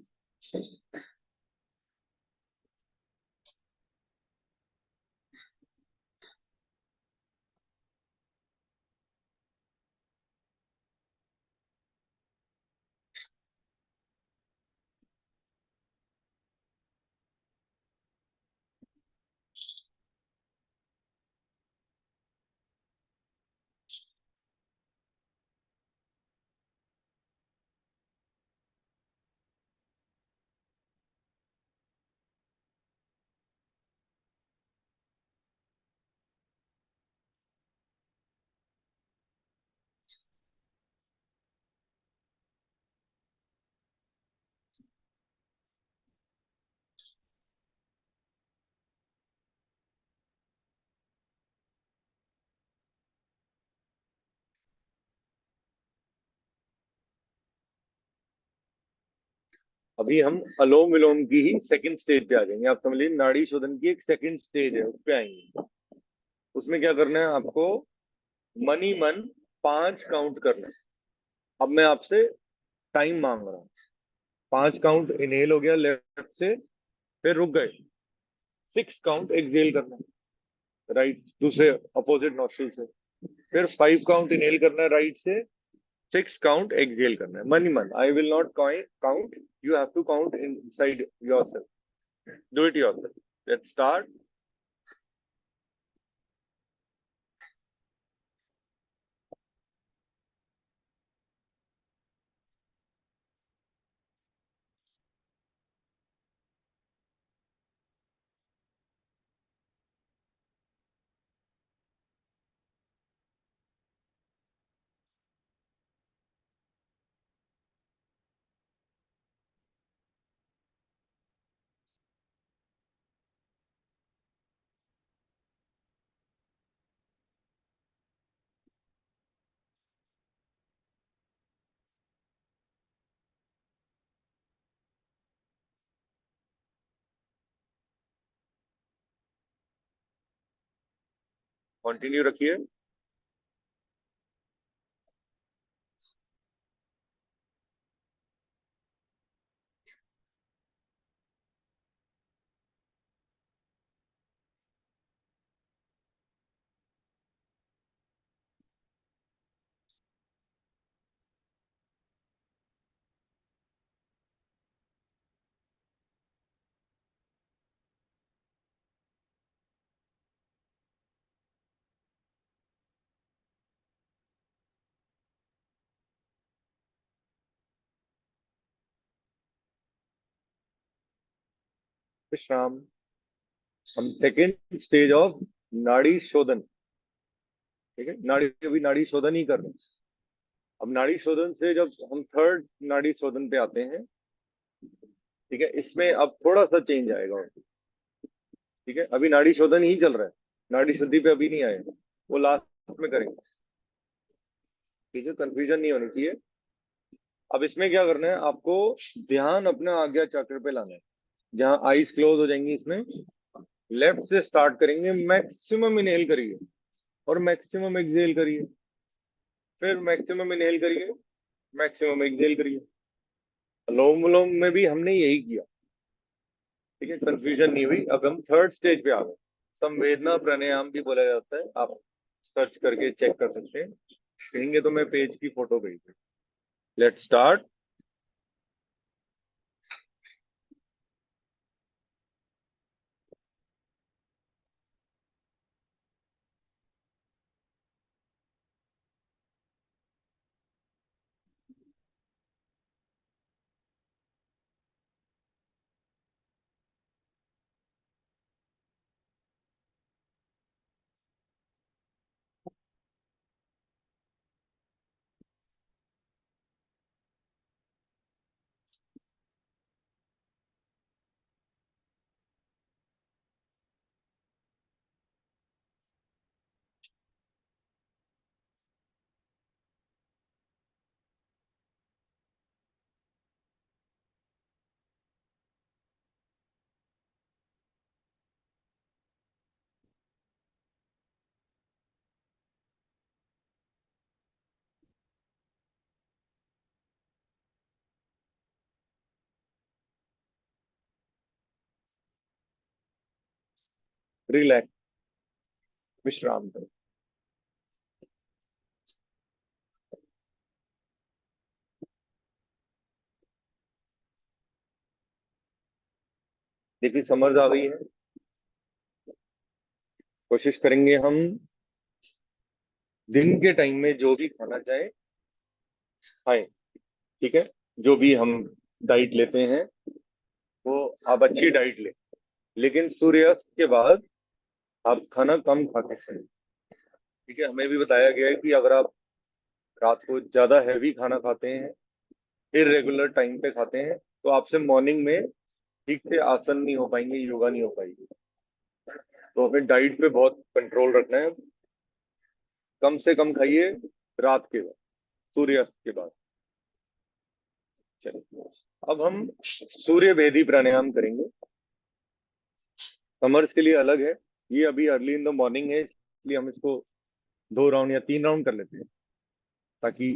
अभी हम अलोम विलोम की ही सेकंड स्टेज पे आ जाएंगे। आप समझ लीजिए, नाड़ी शोधन की एक सेकंड स्टेज है, उस पे आएंगे। उसमें क्या करना है आपको, मन ही मन 5 काउंट करना है। अब मैं आपसे टाइम मांग रहा हूँ, 5 काउंट इनहेल हो गया लेफ्ट से, फिर रुक गए, 6 काउंट एक्सहेल करना है, राइट दूसरे अपोजिट नॉस्ट्रल से। फिर 5 काउंट इनहेल करना है राइट से, 6 काउंट एक्सहेल करना है। मन ही मन, I will not count, you have to count inside yourself, do it yourself. Let's start. Continue रखिए। विश्राम। हम सेकेंड स्टेज ऑफ नाड़ी शोधन, ठीक है, नाड़ी, अभी नाड़ी शोधन ही कर रहे हैं। अब नाड़ी शोधन से जब हम थर्ड नाड़ी शोधन पे आते हैं, ठीक है, इसमें अब थोड़ा सा चेंज आएगा। ठीक है, अभी नाड़ी शोधन ही चल रहा है, नाड़ी शुद्धि पे अभी नहीं आए, वो लास्ट में करेंगे। ठीक है, कंफ्यूजन नहीं होनी चाहिए। अब इसमें क्या करना है आपको, ध्यान अपना आज्ञा चक्र पे लाना है, जहाँ आईज क्लोज हो जाएंगी। इसमें लेफ्ट से स्टार्ट करेंगे, मैक्सिमम इनहेल करिए और मैक्सिमम एक्सहेल करिए, फिर मैक्सिमम इनहेल करिए, मैक्सिमम एक्सहेल करिए। अनुलोम विलोम में भी हमने यही किया। ठीक है, कंफ्यूजन नहीं हुई। अब हम थर्ड स्टेज पे आ गए, संवेदना प्राणायाम भी बोला जाता है, आप सर्च करके चेक कर सकते हैं, कहेंगे तो मैं पेज की फोटो भेज दूँ। Let's start. रिलैक्स, विश्राम करो। देखिए समझ आ गई है। कोशिश करेंगे हम दिन के टाइम में जो भी खाना चाहे खाएं। ठीक है, जो भी हम डाइट लेते हैं वो आप अच्छी डाइट लें, लेकिन सूर्यास्त के बाद आप खाना कम खा के सोएं। ठीक है, हमें भी बताया गया है कि अगर आप रात को ज्यादा हैवी खाना खाते हैं, इरेगुलर टाइम पे खाते हैं, तो आपसे मॉर्निंग में ठीक से आसन नहीं हो पाएंगे, योगा नहीं हो पाएगी। तो हमें डाइट पे बहुत कंट्रोल रखना है। कम से कम खाइए रात के बाद, सूर्यास्त के बाद। चलिए, अब हम सूर्य भेदी प्राणायाम करेंगे। समर्स के लिए अलग है, ये अभी अर्ली इन द मॉर्निंग है, इसलिए हम इसको 2 राउंड या 3 राउंड कर लेते हैं, ताकि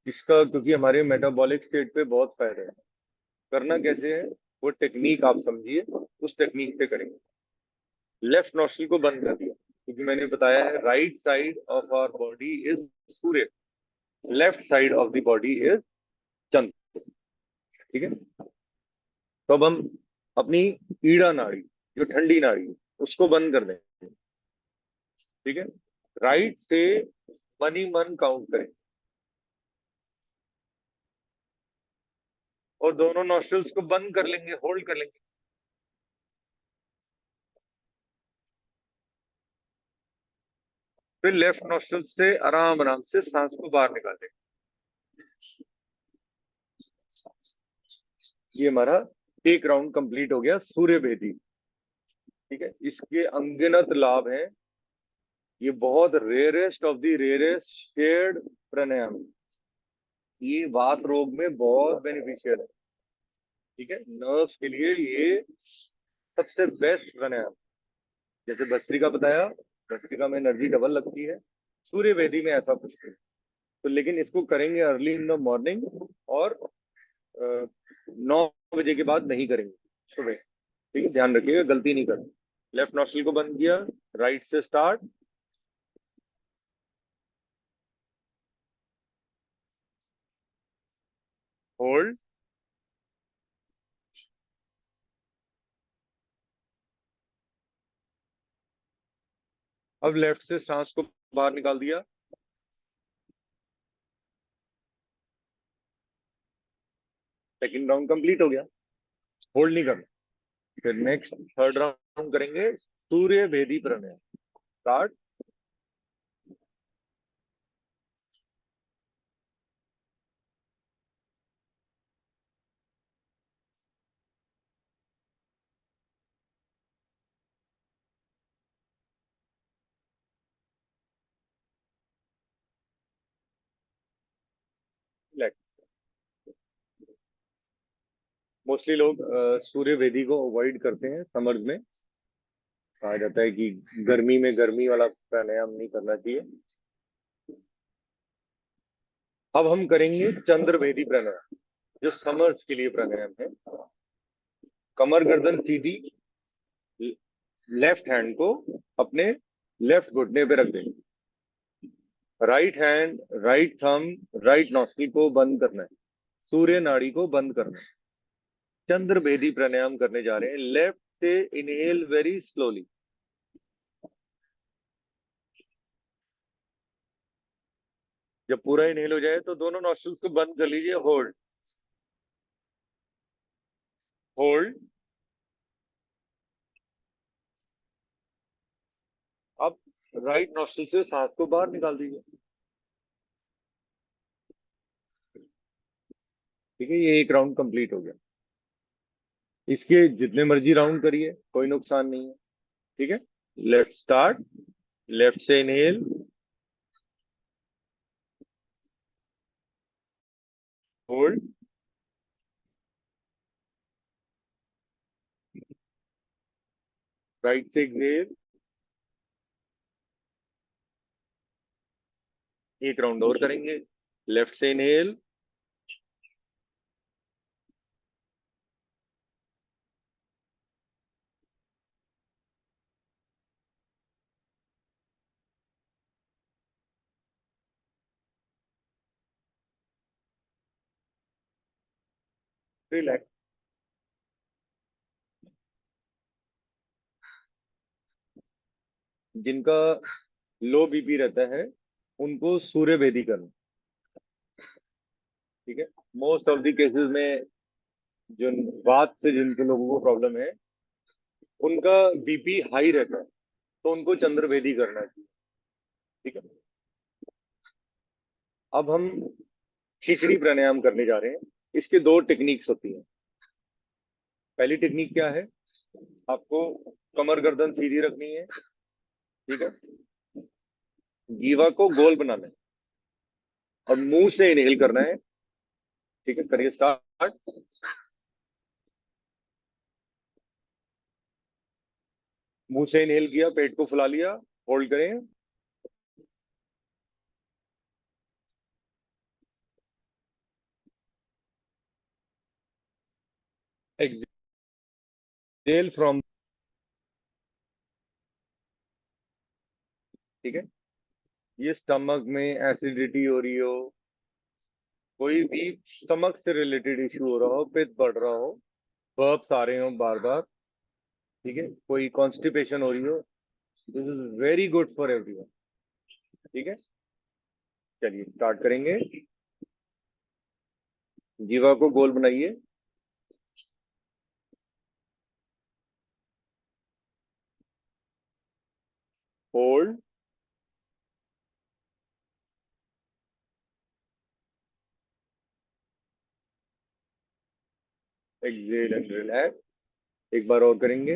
इसका, क्योंकि हमारे मेटाबॉलिक स्टेट पे बहुत फायदा है। करना कैसे है वो टेक्निक आप समझिए, उस टेक्निक पे करेंगे। लेफ्ट नोस्ट्रिल को बंद कर दिया, क्योंकि मैंने बताया है right side of our body is Surya, left side of the body is Chandra. ठीक है, तो अब हम अपनी ईड़ा नाड़ी, जो ठंडी नाड़ी है, उसको बंद कर दें। ठीक है, राइट से मन ही मन काउंट करें और दोनों नॉस्ट्रल्स को बंद कर लेंगे, होल्ड कर लेंगे। फिर लेफ्ट नॉस्ट्रल से आराम आराम से सांस को बाहर निकालें। ये हमारा एक राउंड कंप्लीट हो गया सूर्य भेदी। ठीक है, इसके अनगिनत लाभ हैं। ये बहुत rarest of the rarest shared pranayama. ये वात रोग में बहुत बेनिफिशियल है। ठीक है, नर्व्स के लिए ये सबसे बेस्ट प्राणायाम। जैसे भस्त्रिका बताया, भस्त्रिका में एनर्जी डबल लगती है, सूर्य वेदी में ऐसा कुछ नहीं। तो लेकिन इसको करेंगे अर्ली इन द मॉर्निंग, और 9 बजे के बाद नहीं करेंगे सुबह। ठीक है, ध्यान रखिएगा, गलती नहीं करनी। लेफ्ट नॉस्ट्रल को बंद किया, राइट से स्टार्ट, होल्ड, अब लेफ्ट से सांस को बाहर निकाल दिया। सेकंड राउंड कंप्लीट हो गया, होल्ड नहीं करना। फिर नेक्स्ट थर्ड राउंड करेंगे सूर्य भेदी प्राणायाम। स्टार्ट, मोस्टली लोग सूर्य वेदी को अवॉइड करते हैं समर्स में। कहा जाता है कि गर्मी में गर्मी वाला प्राणायाम नहीं करना चाहिए। अब हम करेंगे चंद्र वेदी प्राणायाम, जो समर्स के लिए प्राणायाम है। कमर गर्दन सीधी, लेफ्ट हैंड को अपने लेफ्ट घुटने पे रख देंगे। Right hand, right thumb, right nostril को बंद करना है, सूर्य नाड़ी को बंद करना है। चंद्र भेदी प्राणायाम करने जा रहे हैं। लेफ्ट से इनहेल वेरी स्लोली। जब पूरा इनहेल हो जाए तो दोनों नॉस्ट्रिल्स को बंद कर लीजिए, होल्ड, होल्ड। अब राइट नॉस्ट्रिल से सांस को बाहर निकाल दीजिए। ठीक है, ये एक राउंड कंप्लीट हो गया। इसके जितने मर्जी राउंड करिए, कोई नुकसान नहीं है। ठीक है, लेफ्ट स्टार्ट, लेफ्ट से इनहेल, होल्ड, राइट से एक्सेल। एक राउंड और करेंगे, लेफ्ट से इनहेल, रिलैक्स। जिनका लो बीपी रहता है उनको सूर्य भेदी करना। ठीक है, मोस्ट ऑफ द केसेस में जो बात से जिनको लोगों को प्रॉब्लम है, उनका बीपी हाई रहता है, तो उनको चंद्र भेदी करना चाहिए। ठीक है, अब हम खिचड़ी प्राणायाम करने जा रहे हैं। इसके दो टेक्निक्स होती हैं। पहली टेक्निक क्या है, आपको कमर गर्दन सीधी रखनी है। ठीक है, जीवा को गोल बनाना है और मुंह से इनहेल करना है। ठीक है, करिए स्टार्ट। मुंह से इनहेल किया, पेट को फुला लिया, होल्ड करें, एक्सेल फ्रॉम ठीक है। ये स्टमक में एसिडिटी हो रही हो, कोई भी स्टमक से रिलेटेड इशू हो रहा हो, पित्त बढ़ रहा हो, बर्प्स आ रहे हो बार बार, ठीक है, कोई कॉन्स्टिपेशन हो रही हो, this is very good for everyone. ठीक है, चलिए स्टार्ट करेंगे। जीवा को गोल बनाइए। Hold, exhale and relax. एक बार और करेंगे।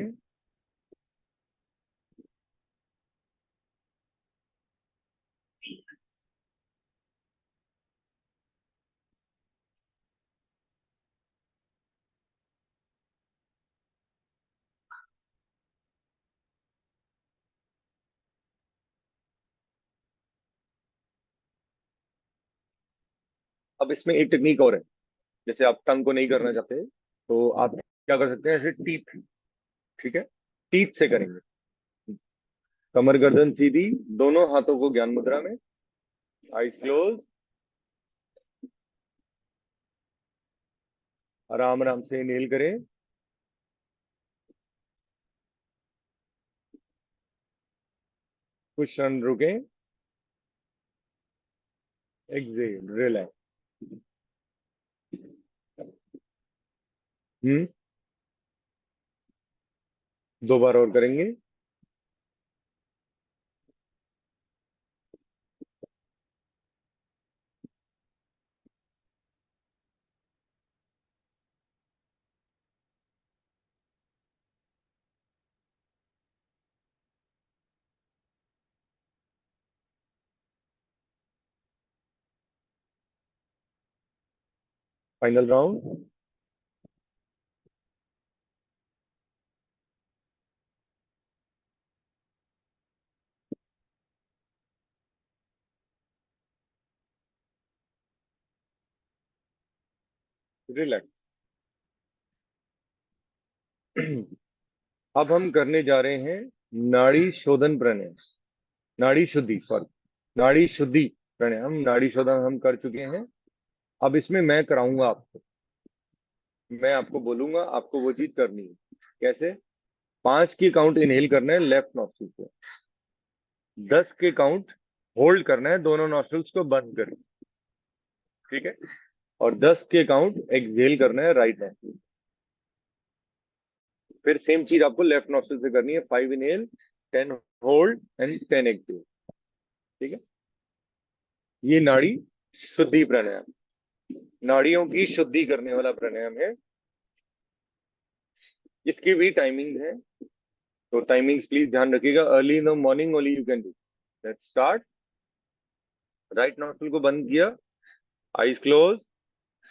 अब इसमें एक टेक्निक और है, जैसे आप टंग को नहीं करना चाहते तो आप क्या कर सकते हैं, ऐसे टीथ, ठीक है, टीथ से करेंगे। कमर गर्दन सीधी, दोनों हाथों को ज्ञान मुद्रा में, आईज क्लोज, आराम आराम से इनहेल करें, कुछ क्षण रुकें, एक्सेल रिलैक्स। हम्म, दो बार और करेंगे। Final round. रिलैक्स। अब हम करने जा रहे हैं नाड़ी शोधन प्राणायाम, नाड़ी शुद्धि, सॉरी, नाड़ी शुद्धि प्राणायाम। नाड़ी शोधन हम कर चुके हैं, अब इसमें मैं कराऊंगा आपको। मैं आपको बोलूंगा, आपको वो चीज करनी है। कैसे? 5 की काउंट इनहेल करना है लेफ्ट नॉस्ट्रिल से, 10 के काउंट होल्ड करना है दोनों नॉस्ट्रिल्स को बंद कर, ठीक है, और 10 के काउंट एक्सहेल करना है राइट नॉस्ट्रिल। फिर सेम चीज आपको लेफ्ट नॉस्ट्रिल से करनी है, 5 इनहेल, 10 होल्ड एंड 10 एक्सहेल। ठीक है, ये नाड़ी शुद्धि प्राणायाम, नाड़ियों की शुद्धि करने वाला प्राणायाम है। इसकी भी टाइमिंग है, तो टाइमिंग्स प्लीज ध्यान रखिएगा। Early in the morning only you can do. Let's start. Right nostril को बंद किया, आईज क्लोज,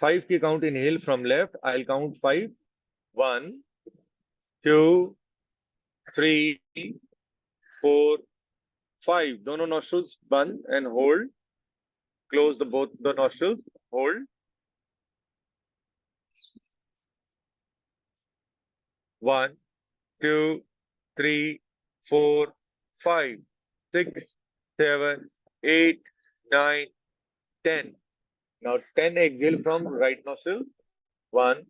5 की count inhale from left, I will count 5, 1 2 3 4 5, दोनों नॉस्ट्रिल्स बंद and hold, close the both the nostrils, hold, 1 2 3 4 5 6 7 8 9 10. Now 10 exhale from right nostril. 1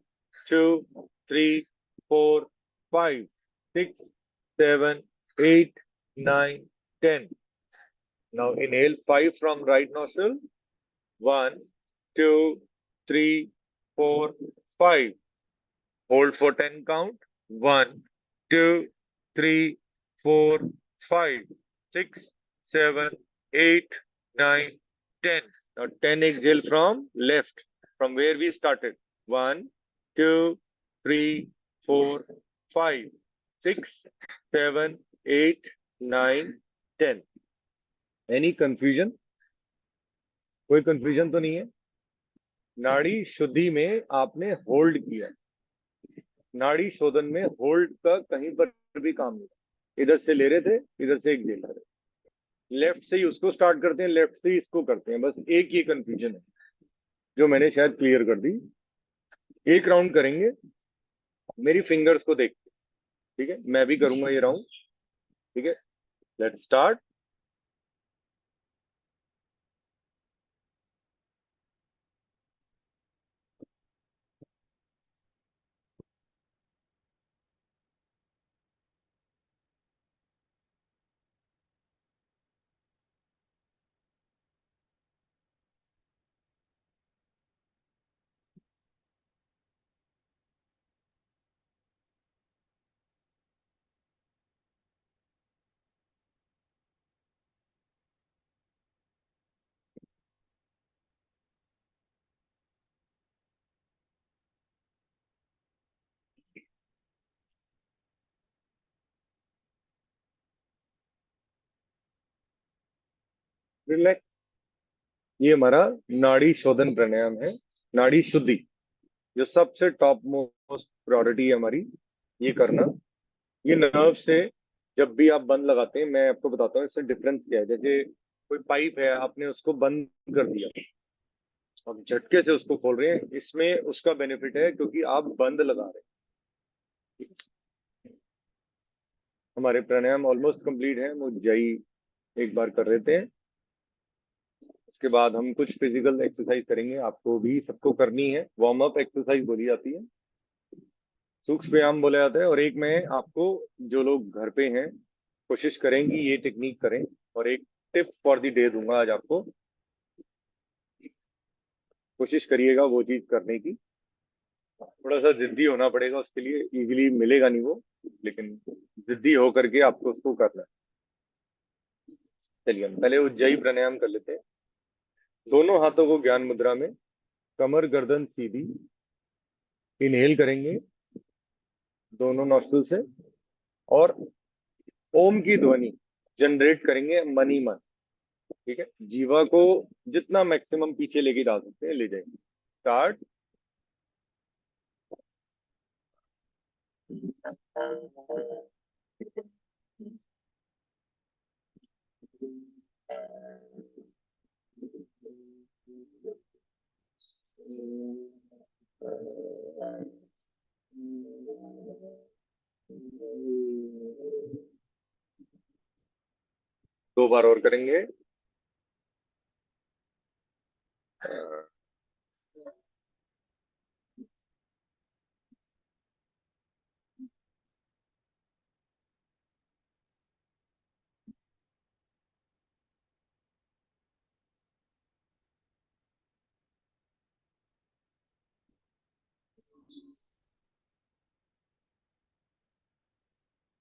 2 3 4 5 6 7 8 9 10. Now inhale 5 from right nostril. 1 2 3 4 5. Hold for 10 count. 1 2 3 4 5 6 7 8 9 10. Now 10 exhale from left, from where we started. 1 2 3 4 5 6 7 8 9 10. Any confusion? कोई confusion तो नहीं है? नाड़ी शुद्धि में आपने hold किया, नाड़ी शोधन में होल्ड का कहीं पर भी काम नहीं। इधर से ले रहे थे, इधर से एक ले रहे, लेफ्ट से ही उसको स्टार्ट करते हैं, लेफ्ट से ही इसको करते हैं, बस एक ही कंफ्यूजन है जो मैंने शायद क्लियर कर दी। एक राउंड करेंगे मेरी फिंगर्स को देख के, ठीक है, मैं भी करूंगा ये राउंड, ठीक है। Let's start. रिलैक्स। ये हमारा नाड़ी शोधन प्राणायाम है, नाड़ी शुद्धि, जो सबसे टॉप मोस्ट प्रायोरिटी है हमारी, ये करना। ये नर्व से जब भी आप बंद लगाते हैं, मैं आपको बताता हूँ इससे डिफरेंस क्या है। जैसे कोई पाइप है, आपने उसको बंद कर दिया, अब झटके से उसको खोल रहे हैं, इसमें उसका बेनिफिट है क्योंकि आप बंद लगा रहे हैं। हमारे प्राणायाम ऑलमोस्ट कंप्लीट है, मुझे एक बार कर लेते हैं। उसके बाद हम कुछ फिजिकल एक्सरसाइज करेंगे, आपको भी सबको करनी है, वार्म अप एक्सरसाइज बोली जाती है, सूक्ष्म व्यायाम बोला जाता है। और एक मैं आपको, जो लोग घर पे हैं, कोशिश करेंगी ये टेक्निक करें, और एक टिप फॉर द डे दूंगा आज आपको, कोशिश करिएगा वो चीज करने की। थोड़ा सा जिद्दी होना पड़ेगा उसके लिए, इजीली मिलेगा नहीं वो, लेकिन जिद्दी होकर के आपको उसको करना है। चलिए हम पहले उज्जयी प्राणायाम कर लेते हैं। दोनों हाथों को ज्ञान मुद्रा में, कमर गर्दन सीधी, इनहेल करेंगे दोनों नॉस्ट्रिल से, और ओम की ध्वनि जनरेट करेंगे मन ही मन। ठीक है, जीवा को जितना मैक्सिमम पीछे लेके जा सकते हैं ले जाएंगे। स्टार्ट। दो बार और करेंगे।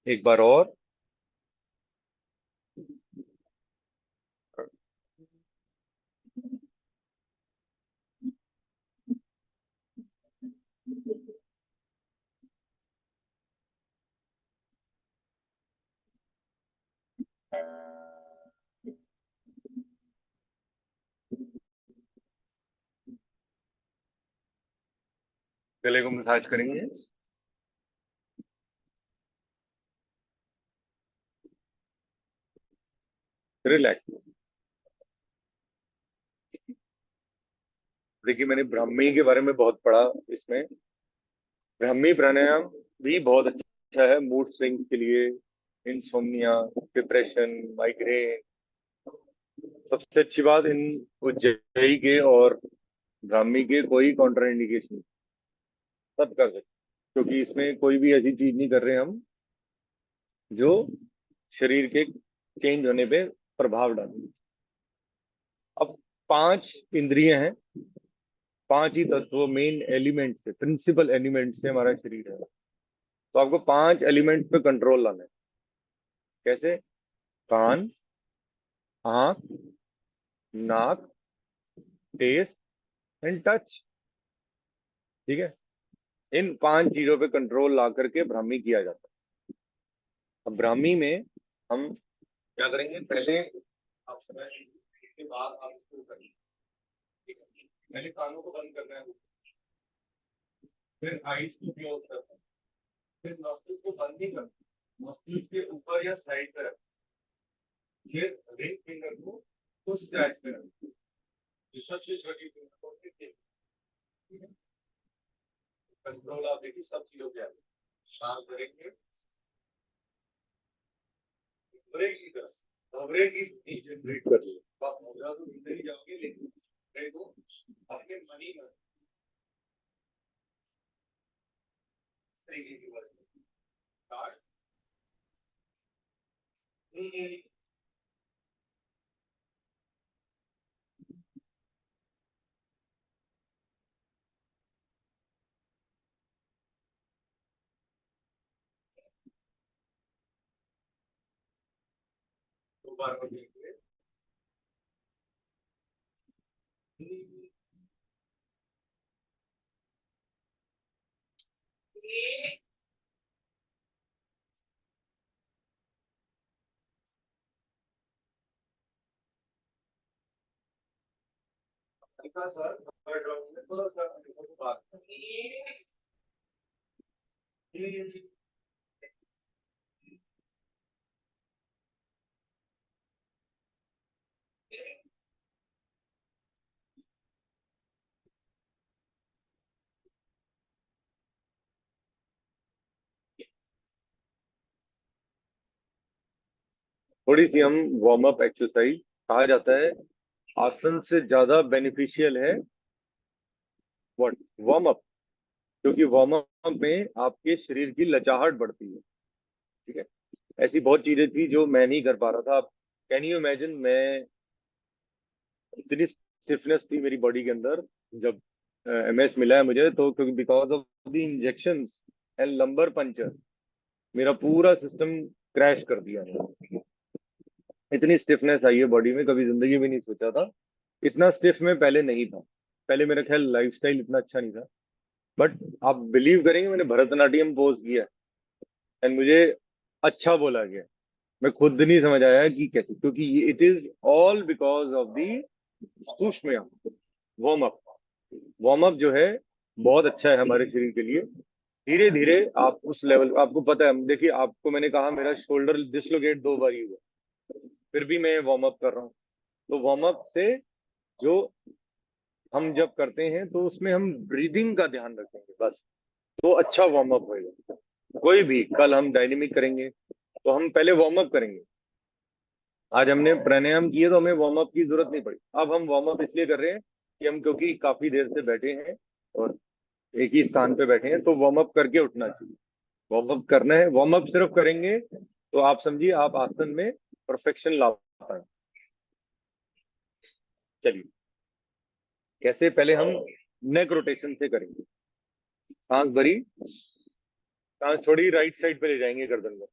एक बार और। गले को मसाज करेंगे। रिलैक्स। देखिए, मैंने ब्राह्मी के बारे में बहुत पढ़ा इसमें। ब्राह्मी प्राणायाम भी बहुत अच्छा है मूड स्विंग के लिए, इंसोम्निया, डिप्रेशन, माइग्रेन। सबसे अच्छी बात, इन उज्जयी के और ब्राह्मी के कोई कॉन्ट्रा इंडिकेशन, सब कर सकते, क्योंकि इसमें कोई भी ऐसी चीज नहीं कर रहे हम जो शरीर के चेंज होने पे प्रभाव डाले। अब पांच इंद्रिय हैं, पांच ही तत्व मेन एलिमेंट से, प्रिंसिपल एलिमेंट से हमारा शरीर है। तो आपको पांच एलिमेंट पे कंट्रोल लाना है। कैसे? कान, आंख, नाक, टेस्ट एंड टच। ठीक है, इन पांच चीजों पे कंट्रोल ला करके ब्राह्मी किया जाता है। अब ब्राह्मी में हम क्या करेंगे, पहले आप समय के बाद आप इसको करेंगे। ठीक है? पहले कानों को बंद करना है, फिर आईज को क्लोज करना है, फिर नॉस्ट्रिल को बंद नहीं करना, नॉस्ट्रिल के ऊपर या साइड पे रखना, फिर रिंग फिंगर को स्क्रैच पे रखना, ये सबसे छोटी फिंगर को ठीक है। कंट्रोल आप देखिए सब चीजों के आगे शांत करेंगे, ब्रेक की तरफ ब्रेक की नीचे ब्रेक कर लो। आप मुद्रा तो भीतर ही जाओगे, लेकिन ब्रेक को अपने मनी में तरीके की बात स्टार्ट। दो बार और देखेंगे। थोड़ी सी हम वार्म अप एक्सरसाइज, कहा जाता है आसन से ज्यादा बेनिफिशियल है व्हाट, वार्म अप। क्योंकि वार्म अप में आपके शरीर की लचाहट बढ़ती है। ठीक है। ऐसी बहुत चीजें थी जो मैं नहीं कर पा रहा था। आप कैन यू इमेजिन, मैं इतनी स्टिफनेस थी मेरी बॉडी के अंदर जब एमएस मिला है मुझे, तो क्योंकि because of the injection and lumbar puncture मेरा पूरा सिस्टम क्रैश कर दिया है। इतनी स्टिफनेस आई है बॉडी में, कभी जिंदगी में नहीं सोचा था। इतना स्टिफ में पहले नहीं था। पहले मेरा ख्याल लाइफस्टाइल इतना अच्छा नहीं था। बट आप बिलीव करेंगे, मैंने भरतनाट्यम पोज किया एंड मुझे अच्छा बोला गया। मैं खुद नहीं समझ आया कि कैसे, क्योंकि it is all because of the सूक्ष्म वार्म अप। वार्म अप जो है बहुत अच्छा है हमारे शरीर के लिए। धीरे धीरे आप उस लेवल, आपको पता है, देखिए आपको मैंने कहा मेरा शोल्डर डिसलोकेट 2 बार ही हुआ, फिर भी मैं वार्म अप कर रहा हूँ। तो वार्म अप से जो हम जब करते हैं तो उसमें हम ब्रीदिंग का ध्यान रखेंगे बस, तो अच्छा वार्म अप होएगा। कोई भी कल हम डायनेमिक करेंगे तो हम पहले वार्म अप करेंगे। आज हमने प्राणायाम किए तो हमें वार्म अप की जरूरत नहीं पड़ी। अब हम वार्म अप इसलिए कर रहे हैं कि हम क्योंकि काफी देर से बैठे हैं और एक ही स्थान पे बैठे हैं, तो वार्म अप करके उठना चाहिए। वार्म अप करना है, वार्म अप सिर्फ करेंगे तो आप समझिए आप आसन में परफेक्शन ला पाए। चलिए, कैसे, पहले हम नेक रोटेशन से करेंगे। सांस भरी, सांस छोड़ी, राइट साइड पे ले जाएंगे गर्दन को।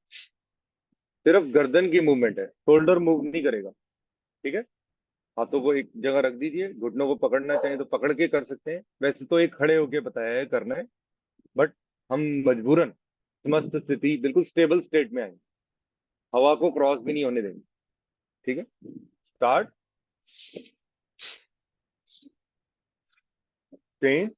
सिर्फ गर्दन की मूवमेंट है, शोल्डर मूव नहीं करेगा। ठीक है। हाथों को एक जगह रख दीजिए, घुटनों को पकड़ना चाहे तो पकड़ के कर सकते हैं, वैसे तो एक खड़े होके बताया है करना है। बट हम मजबूरन मस्त स्थिति, बिल्कुल स्टेबल स्टेट में आएंगे। हवा को क्रॉस भी नहीं होने देंगे। ठीक है। Start, change,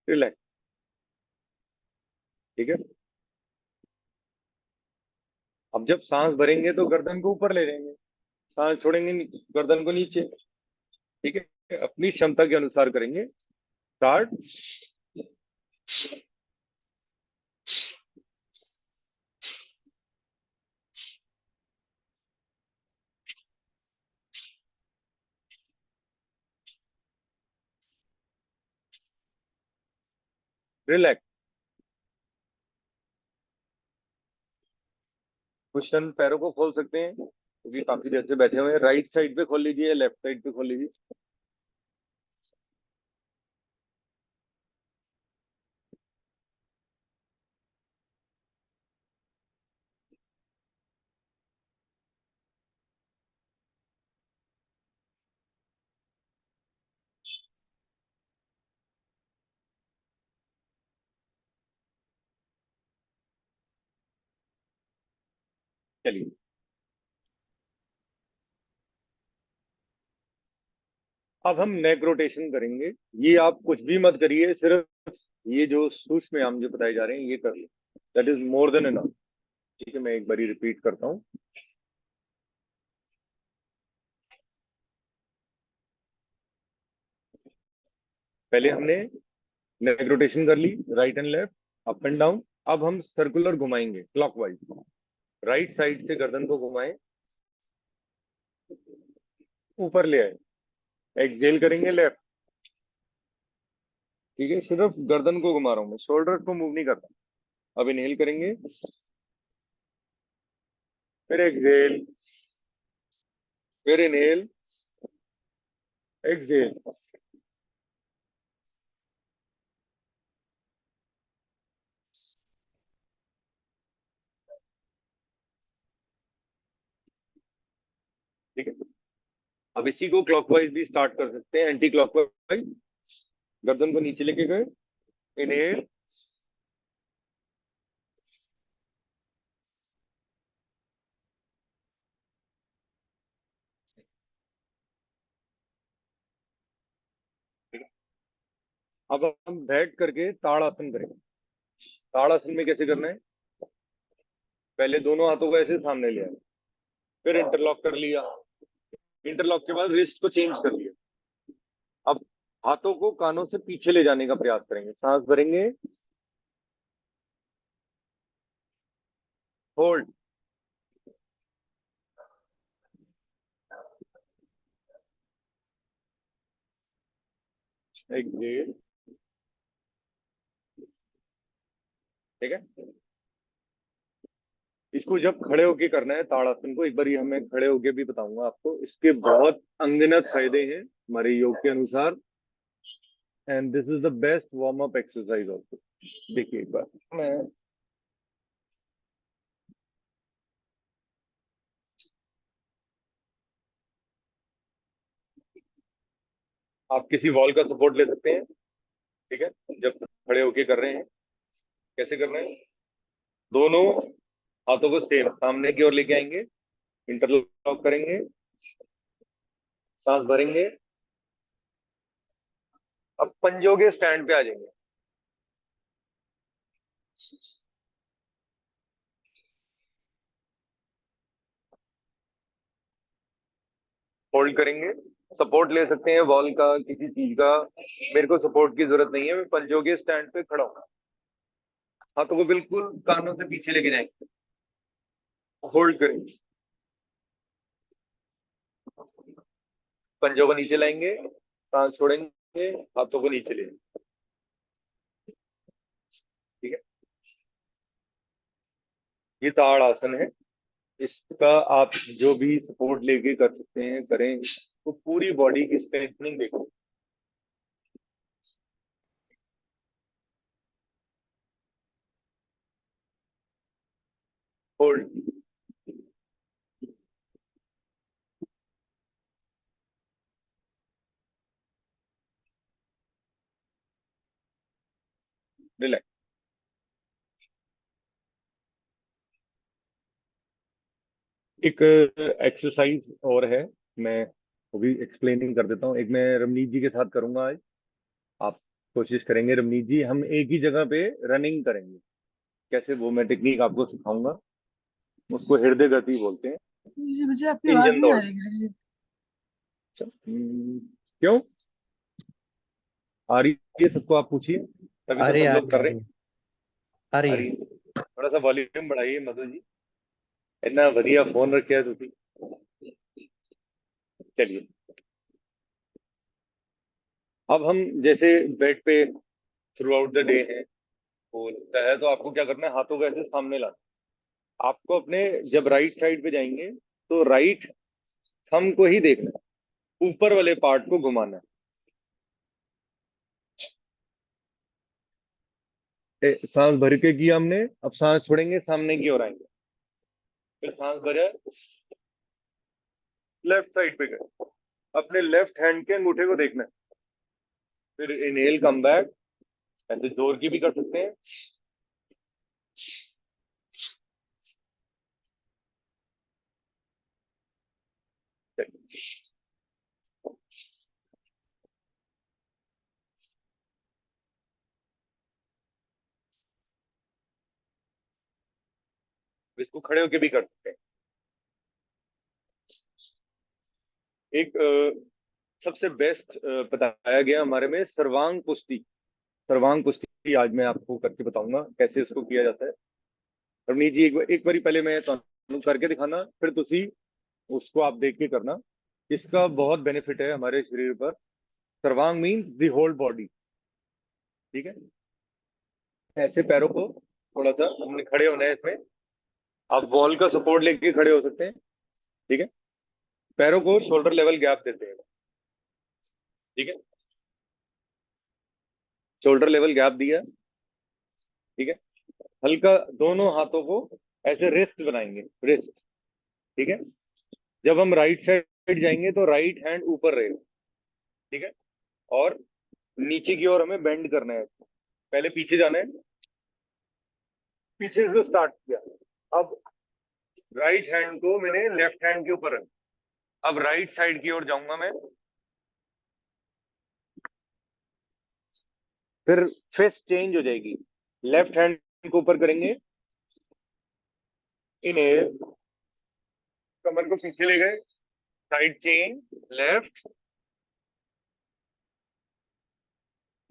relax. ठीक है। अब जब सांस भरेंगे तो गर्दन को ऊपर ले जाएंगे, सांस छोड़ेंगे गर्दन को नीचे। ठीक है। अपनी क्षमता के अनुसार करेंगे। Start, relax. कुशन पैरों को खोल सकते हैं क्योंकि काफी देर से बैठे हुए हैं। राइट साइड पे खोल लीजिए, लेफ्ट साइड पे खोल लीजिए। चलिए, अब हम नेक रोटेशन करेंगे। ये आप कुछ भी मत करिए, सिर्फ ये जो सूक्ष्म व्यायाम जो बताए जा रहे हैं ये कर लो। That is more than enough. ठीक है, मैं एक बारी रिपीट करता हूँ। पहले हमने नेक रोटेशन कर ली, right and left, up and down. अब हम सर्कुलर घुमाएंगे क्लॉकवाइज। राइट साइड से गर्दन को घुमाएं, ऊपर ले आए। एक्सहेल करेंगे लेफ्ट। ठीक है, सिर्फ गर्दन को घुमा रहा हूँ मैं, शोल्डर को मूव नहीं कर रहा। अब इनहेल करेंगे, फिर एक्सहेल, फिर इनहेल, एक्सहेल। ठीक है। अब इसी को क्लॉकवाइज भी स्टार्ट कर सकते हैं, एंटी क्लॉकवाइज। गर्दन को नीचे लेके गए, इनहेल, अब हम बैठ करके ताड़ासन करेंगे। ताड़ासन में कैसे करना है? पहले दोनों हाथों को ऐसे सामने लिया, फिर इंटरलॉक कर लिया, इंटरलॉक के बाद रिस्ट को चेंज कर लिया। अब हाथों को कानों से पीछे ले जाने का प्रयास करेंगे, सांस भरेंगे, होल्ड, एक्सेल। ठीक है, इसको जब खड़े होके करना है ताड़ासन को, एक बार ये हमें खड़े होके भी बताऊंगा आपको, इसके बहुत अनगिनत फायदे हैं हमारे योग के अनुसार, and this is the best warm up exercise also. देखिए एक बार मैं, आप किसी वॉल का सपोर्ट ले सकते हैं। ठीक है, जब खड़े होके कर रहे हैं, कैसे करना है? दोनों हाथों को सेम सामने की ओर लेके आएंगे, इंटरलॉक करेंगे, सांस भरेंगे, अब पंजों के स्टैंड पे आ जाएंगे, होल्ड करेंगे। सपोर्ट ले सकते हैं वॉल का, किसी चीज का, मेरे को सपोर्ट की जरूरत नहीं है, मैं पंजों के स्टैंड पे खड़ा हूँ। हाथों को बिल्कुल कानों से पीछे लेके जाएंगे, होल्ड करेंगे, पंजों को नीचे लाएंगे, सांस छोड़ेंगे, हाथों को नीचे ले, ठीक है। ये ताड़ आसन है, इसका आप जो भी सपोर्ट लेके कर सकते हैं करें, तो पूरी बॉडी की स्ट्रेंथनिंग देखो। Hold, relax. एक एक्सरसाइज और है, मैं वो भी एक्सप्लेनिंग कर देता हूँ। एक मैं रमनीत जी के साथ करूंगा आज, आप कोशिश करेंगे रमनीत जी, हम एक ही जगह पे रनिंग करेंगे। कैसे, वो मैं टेक्निक आपको सिखाऊंगा, उसको हृदय गति बोलते हैं। जी मुझे आपकी आवाज इंजन नहीं आ दौड़। रही गिरीश जी। अच्छा, क्यों आ रही है सबको? आप पूछिए, तभी तो अरे सब आ लोग रही कर आ रहे रही हैं। है आ रही आ है। रही है। थोड़ा सा वॉल्यूम बढ़ाइए मधु जी, इतना बढ़िया फोन रखे है तुसी। चलिए, अब हम जैसे बेड पे थ्रू आउट द डे है, वो लगता है, तो आपको क्या करना है? हाथों को ऐसे सामने लाना। आपको अपने, जब राइट साइड पे जाएंगे तो राइट थंब को ही देखना है, ऊपर वाले पार्ट को घुमाना है। सांस भर के किया हमने, अब सांस छोड़ेंगे, सामने की ओर आएंगे, फिर सांस भरे, लेफ्ट साइड पे गए, अपने लेफ्ट हैंड के अंगूठे को देखना है, फिर इनहेल कम बैक, ऐसे जोर की भी कर सकते हैं। इसको खड़े होके भी कर सकते हैं। एक सबसे बेस्ट बताया गया हमारे में सर्वांग कुश्ती। सर्वांग कुश्ती आज मैं आपको करके बताऊंगा कैसे इसको किया जाता है। रवनीत जी, एक बारी पहले मैं ਤੁਹਾਨੂੰ करके दिखाना, फिर तुसी उसको आप देख के करना। इसका बहुत बेनिफिट है हमारे शरीर पर। सर्वांग मीन्स दी होल बॉडी। ठीक है, ऐसे पैरों को थोड़ा सा हमने खड़े होना है इसमें, आप वॉल का सपोर्ट लेके खड़े हो सकते हैं। ठीक है, पैरों को शोल्डर लेवल गैप देते हैं। ठीक है, शोल्डर लेवल गैप दिया। ठीक है, हल्का दोनों हाथों को ऐसे रिस्ट बनाएंगे, रिस्ट। ठीक है, जब हम राइट साइड जाएंगे तो राइट हैंड ऊपर रहेगा, ठीक है। और नीचे की ओर हमें बेंड करना है, पहले पीछे जाना है, पीछे से स्टार्ट किया। अब राइट हैंड को मैंने लेफ्ट हैंड के ऊपर रखा। अब राइट साइड की ओर जाऊंगा मैं, फिर फेस चेंज हो जाएगी। लेफ्ट हैंड को ऊपर करेंगे, इन्हें कमर को पीछे ले गए, साइड चेंज, लेफ्ट,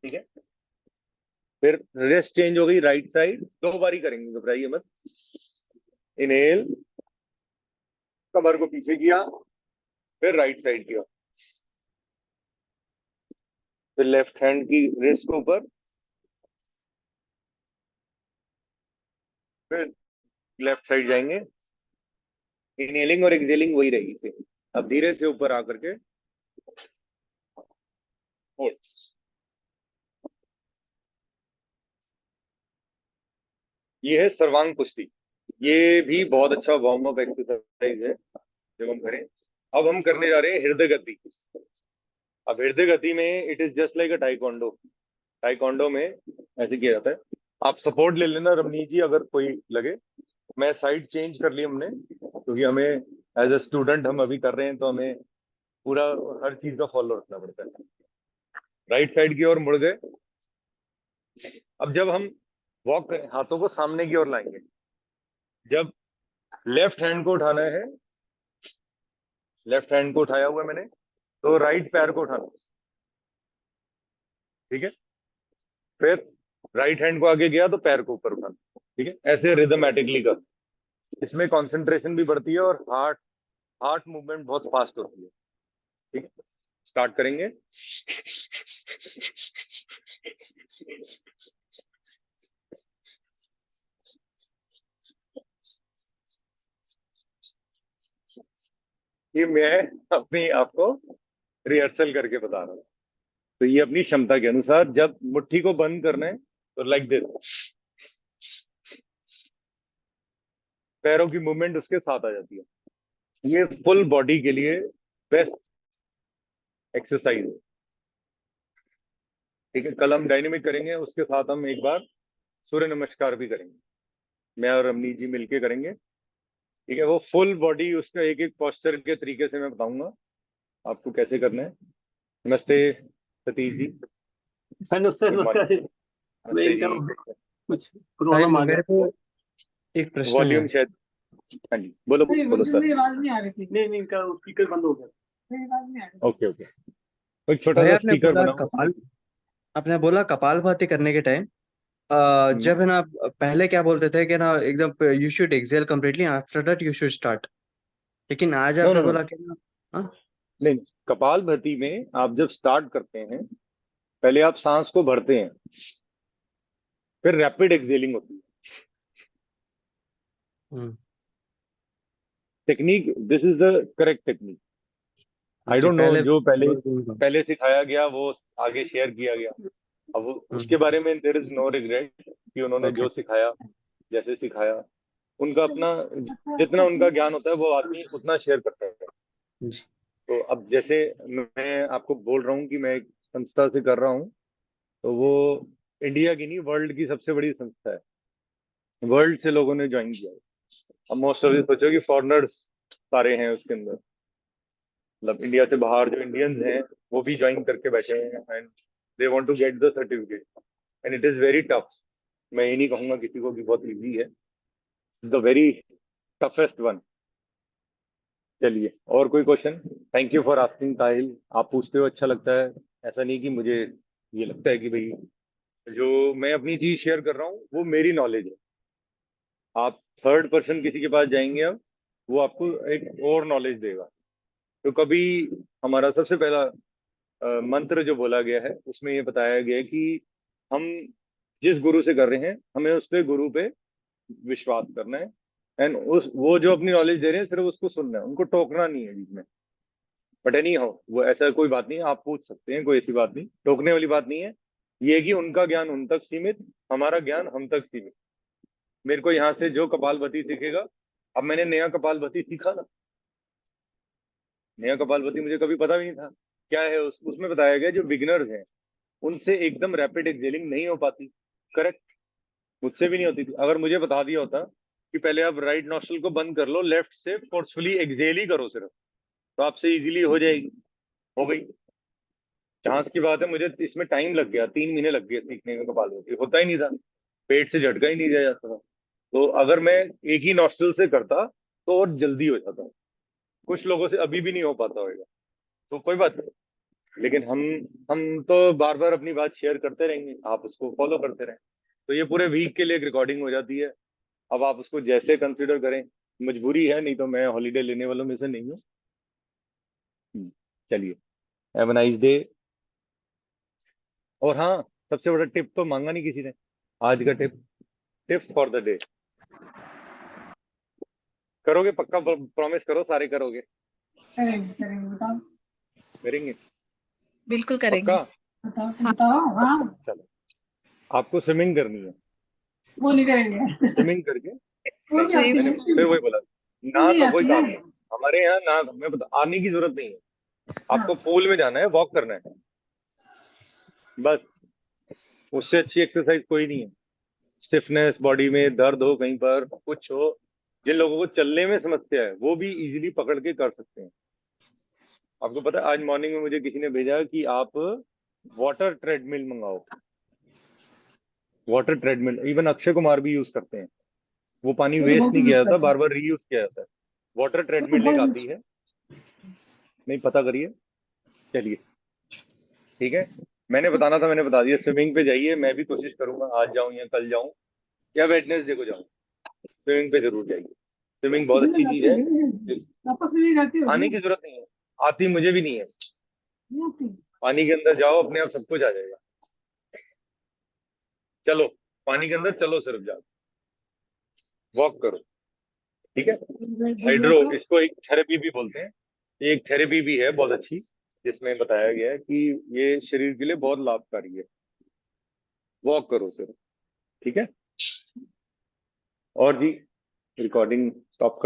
ठीक है। फिर रेस्ट चेंज हो गई, राइट साइड, दो बारी करेंगे, घबराइए मत। इनहेल, कमर को पीछे किया, फिर राइट साइड किया, फिर लेफ्ट हैंड की रेस्ट को ऊपर, फिर लेफ्ट साइड जाएंगे। इनहेलिंग और एक्सहेलिंग वही रहेगी सेम। अब धीरे से ऊपर आकर के होल्ड। ये है सर्वांग कुश्ती। ये भी बहुत अच्छा वार्म अप एक्सरसाइज है जब हम करें। अब हम करने जा रहे हैं हृदय गति। अब हृदय गति में it is just like a taekwondo. Taekwondo में ऐसे किया जाता है। आप सपोर्ट ले लेना रमनीत जी अगर कोई लगे। मैं साइड चेंज कर ली हमने, क्योंकि हमें एज अ स्टूडेंट हम अभी कर रहे हैं, तो हमें पूरा हर चीज का फॉलो रखना पड़ता है। राइट साइड की ओर मुड़ गए। अब जब हम वॉक करें, हाथों को सामने की ओर लाएंगे। जब लेफ्ट हैंड को उठाना है, लेफ्ट हैंड को उठाया हुआ है मैंने, तो राइट पैर को उठाना, ठीक है। फिर राइट हैंड को आगे गया तो पैर को ऊपर उठाना, ठीक है। ऐसे रिदमेटिकली कर। इसमें कंसंट्रेशन भी बढ़ती है और हार्ट हार्ट मूवमेंट बहुत फास्ट होती है, ठीक है। स्टार्ट करेंगे। ये मैं अपनी आपको रिहर्सल करके बता रहा हूँ। तो ये अपनी क्षमता के अनुसार, जब मुट्ठी को बंद करना है तो लाइक दिस, पैरों की मूवमेंट उसके साथ आ जाती है। ये फुल बॉडी के लिए बेस्ट एक्सरसाइज है, ठीक है। कल हम डायनेमिक करेंगे, उसके साथ हम एक बार सूर्य नमस्कार भी करेंगे। मैं और रमनीत जी मिलके करेंगे, ठीक है। वो फुल बॉडी, उसका एक एक पोस्चर के तरीके से मैं बताऊंगा आपको कैसे करना है। नमस्ते Satish ji. Hello sir, good नमस्कार। मॉर्निंग। मैं नमस्ते इनका जी। कुछ साहिल प्रॉब्लम आ गया। मेरे को एक प्रश्न वॉल्यूम है। शायद, हाँ जी बोलो बोलो सर। मेरी आवाज नहीं आ रही थी। नहीं नहीं, इनका स्पीकर बंद हो गया। मेरी आवाज नहीं आ रही। ओके ओके, एक छोटा भैया सा आपने स्पीकर बोला बनाओ उसमें। कपाल, आपने बोला कपालभाति करने के टाइम हम्म। जब है ना, पहले क्या बोलते थे कि ना एकदम you should exhale completely after that you should start, लेकिन आज नो आपने नो नो, बोला कि ना। हाँ। नहीं, कपाल भाती में आप जब स्टार्ट करते हैं, पहले आप सांस को भरते हैं, फिर रैपिड एक्सेलिंग होती है। Hmm, technique, this is the correct technique. I okay don't know, पहले जो पहले हम्म, पहले सिखाया गया वो आगे शेयर किया गया। अब उसके बारे में देयर इज नो रिग्रेट, कि उन्होंने ओके जो सिखाया, जैसे सिखाया, उनका अपना, जितना उनका ज्ञान होता है वो आदमी उतना शेयर करता है। जी। तो अब जैसे मैं आपको बोल रहा हूँ कि मैं एक संस्था से कर रहा हूँ, तो वो इंडिया की नहीं, वर्ल्ड की सबसे बड़ी संस्था है। वर्ल्ड से लोगों ने ज्वाइन किया है। अब मोस्ट ऑफ ये सोचो कि फॉरेनर्स सारे हैं उसके अंदर, मतलब इंडिया से बाहर जो इंडियंस हैं वो भी ज्वाइन करके बैठे हैं, and they want to get the certificate, and it is very tough. मैं ये नहीं कहूंगा किसी को कि बहुत इजी है, द वेरी टफेस्ट वन। चलिए, और कोई question? Thank you for asking Sahil, आप पूछते हो अच्छा लगता है। ऐसा नहीं कि मुझे ये लगता है कि भाई जो मैं अपनी चीज शेयर कर रहा हूँ वो मेरी नॉलेज है। आप थर्ड पर्सन किसी के पास जाएंगे, अब वो आपको एक और नॉलेज देगा। तो कभी हमारा सबसे पहला मंत्र जो बोला गया है उसमें ये बताया गया है कि हम जिस गुरु से कर रहे हैं हमें उस पे, गुरु पे विश्वास करना है, एंड उस वो जो अपनी नॉलेज दे रहे हैं सिर्फ उसको सुनना है, उनको टोकना नहीं है बीच में। बट एनी हाउ, वो ऐसा कोई बात नहीं है, आप पूछ सकते हैं, कोई ऐसी बात नहीं, टोकने वाली बात नहीं है। ये है कि उनका ज्ञान उन तक सीमित, हमारा ज्ञान हम तक सीमित। मेरे को यहाँ से जो कपालभाति सीखेगा, अब मैंने नया कपालभाति सीखा ना, नया कपालभाति मुझे कभी पता भी नहीं था क्या है। उसमें बताया गया जो बिगिनर्स हैं उनसे एकदम रैपिड एक्सेलिंग नहीं हो पाती। करेक्ट, मुझसे भी नहीं होती थी। अगर मुझे बता दिया होता कि पहले आप राइट नॉस्ट्रल को बंद कर लो, लेफ्ट से फोर्सफुली एक्सेल ही करो सिर्फ, तो आपसे इजीली हो जाएगी, हो गई। चांस की बात है, मुझे इसमें टाइम लग गया, 3 महीने लग गए सीखने में। कपालभाति होता ही नहीं था, पेट से झटका ही नहीं दिया जाता था। तो अगर मैं एक ही नॉस्ट्रल से करता तो और जल्दी हो जाता। कुछ लोगों से अभी भी नहीं हो पाता होगा, तो कोई बात नहीं। लेकिन हम तो बार बार अपनी बात शेयर करते रहेंगे, आप उसको फॉलो करते रहें। तो ये पूरे वीक के लिए एक रिकॉर्डिंग हो जाती है। अब आप उसको जैसे कंसिडर करें, मजबूरी है, नहीं तो मैं हॉलीडे लेने वालों में से नहीं हूँ। चलिए, हैव अ नाइस डे। और हाँ, सबसे बड़ा टिप तो मांगा नहीं किसी ने, आज का tip, tip for the day. करोगे पक्का? प्रॉमिस करो, सारे करोगे? करेंगे करेंगे, बताओ। करेंगे बिल्कुल करेंगे। पक्का? बताओ बताओ, हाँ। चलो, आपको स्विमिंग करनी है। वो नहीं करेंगे। स्विमिंग करके, वो नहीं भी आती मैंने है, फिर वही बोला, वो ना नहीं का कोई आती है। काम नहीं हमारे यहाँ, ना हमें आने की जरूरत नहीं है। हाँ, आपको पूल में जाना है, वॉक करना है बस। उससे अच्छी एक्सरसाइज कोई नहीं है। स्टिफनेस, बॉडी में दर्द हो, कहीं पर कुछ हो, जिन लोगों को चलने में समस्या है वो भी इजीली पकड़ के कर सकते हैं। आपको पता है, आज मॉर्निंग में मुझे किसी ने भेजा कि आप वाटर ट्रेडमिल मंगाओ। Water treadmill even Akshay Kumar भी यूज करते हैं। वो पानी वो तो वेस्ट बहुत नहीं यूज किया जाता, करता है। बार बार रीयूज किया जाता है। वाटर वो तो ट्रेडमिल एक बहुत आती यूज। है, नहीं पता करिए। चलिए, ठीक है, मैंने बताना था, मैंने बता दिया। स्विमिंग पे जाइए, मैं भी कोशिश करूंगा आज जाऊं या कल जाऊं या वेडनेसडे को जाऊं, स्विमिंग पे जरूर जाइए। स्विमिंग बहुत फ्री अच्छी चीज लगाती है। है, पापा फ्री रहती होगी। आने की जरूरत नहीं है, आती मुझे भी नहीं है। नहीं आती। पानी के अंदर जाओ, अपने आप सब कुछ आ जाएगा। चलो, पानी के अंदर चलो, सिर्फ जाओ, वॉक करो, ठीक है। बोल रहे हाइड्रो, तो। इसको एक थेरेपी भी बोलते हैं। ये एक थेरेपी भी है बहुत अच्छी, जिसमें बताया गया है कि ये शरीर के लिए बहुत लाभकारी है। वॉक करो सिर्फ, ठीक है। और जी, रिकॉर्डिंग स्टॉप कर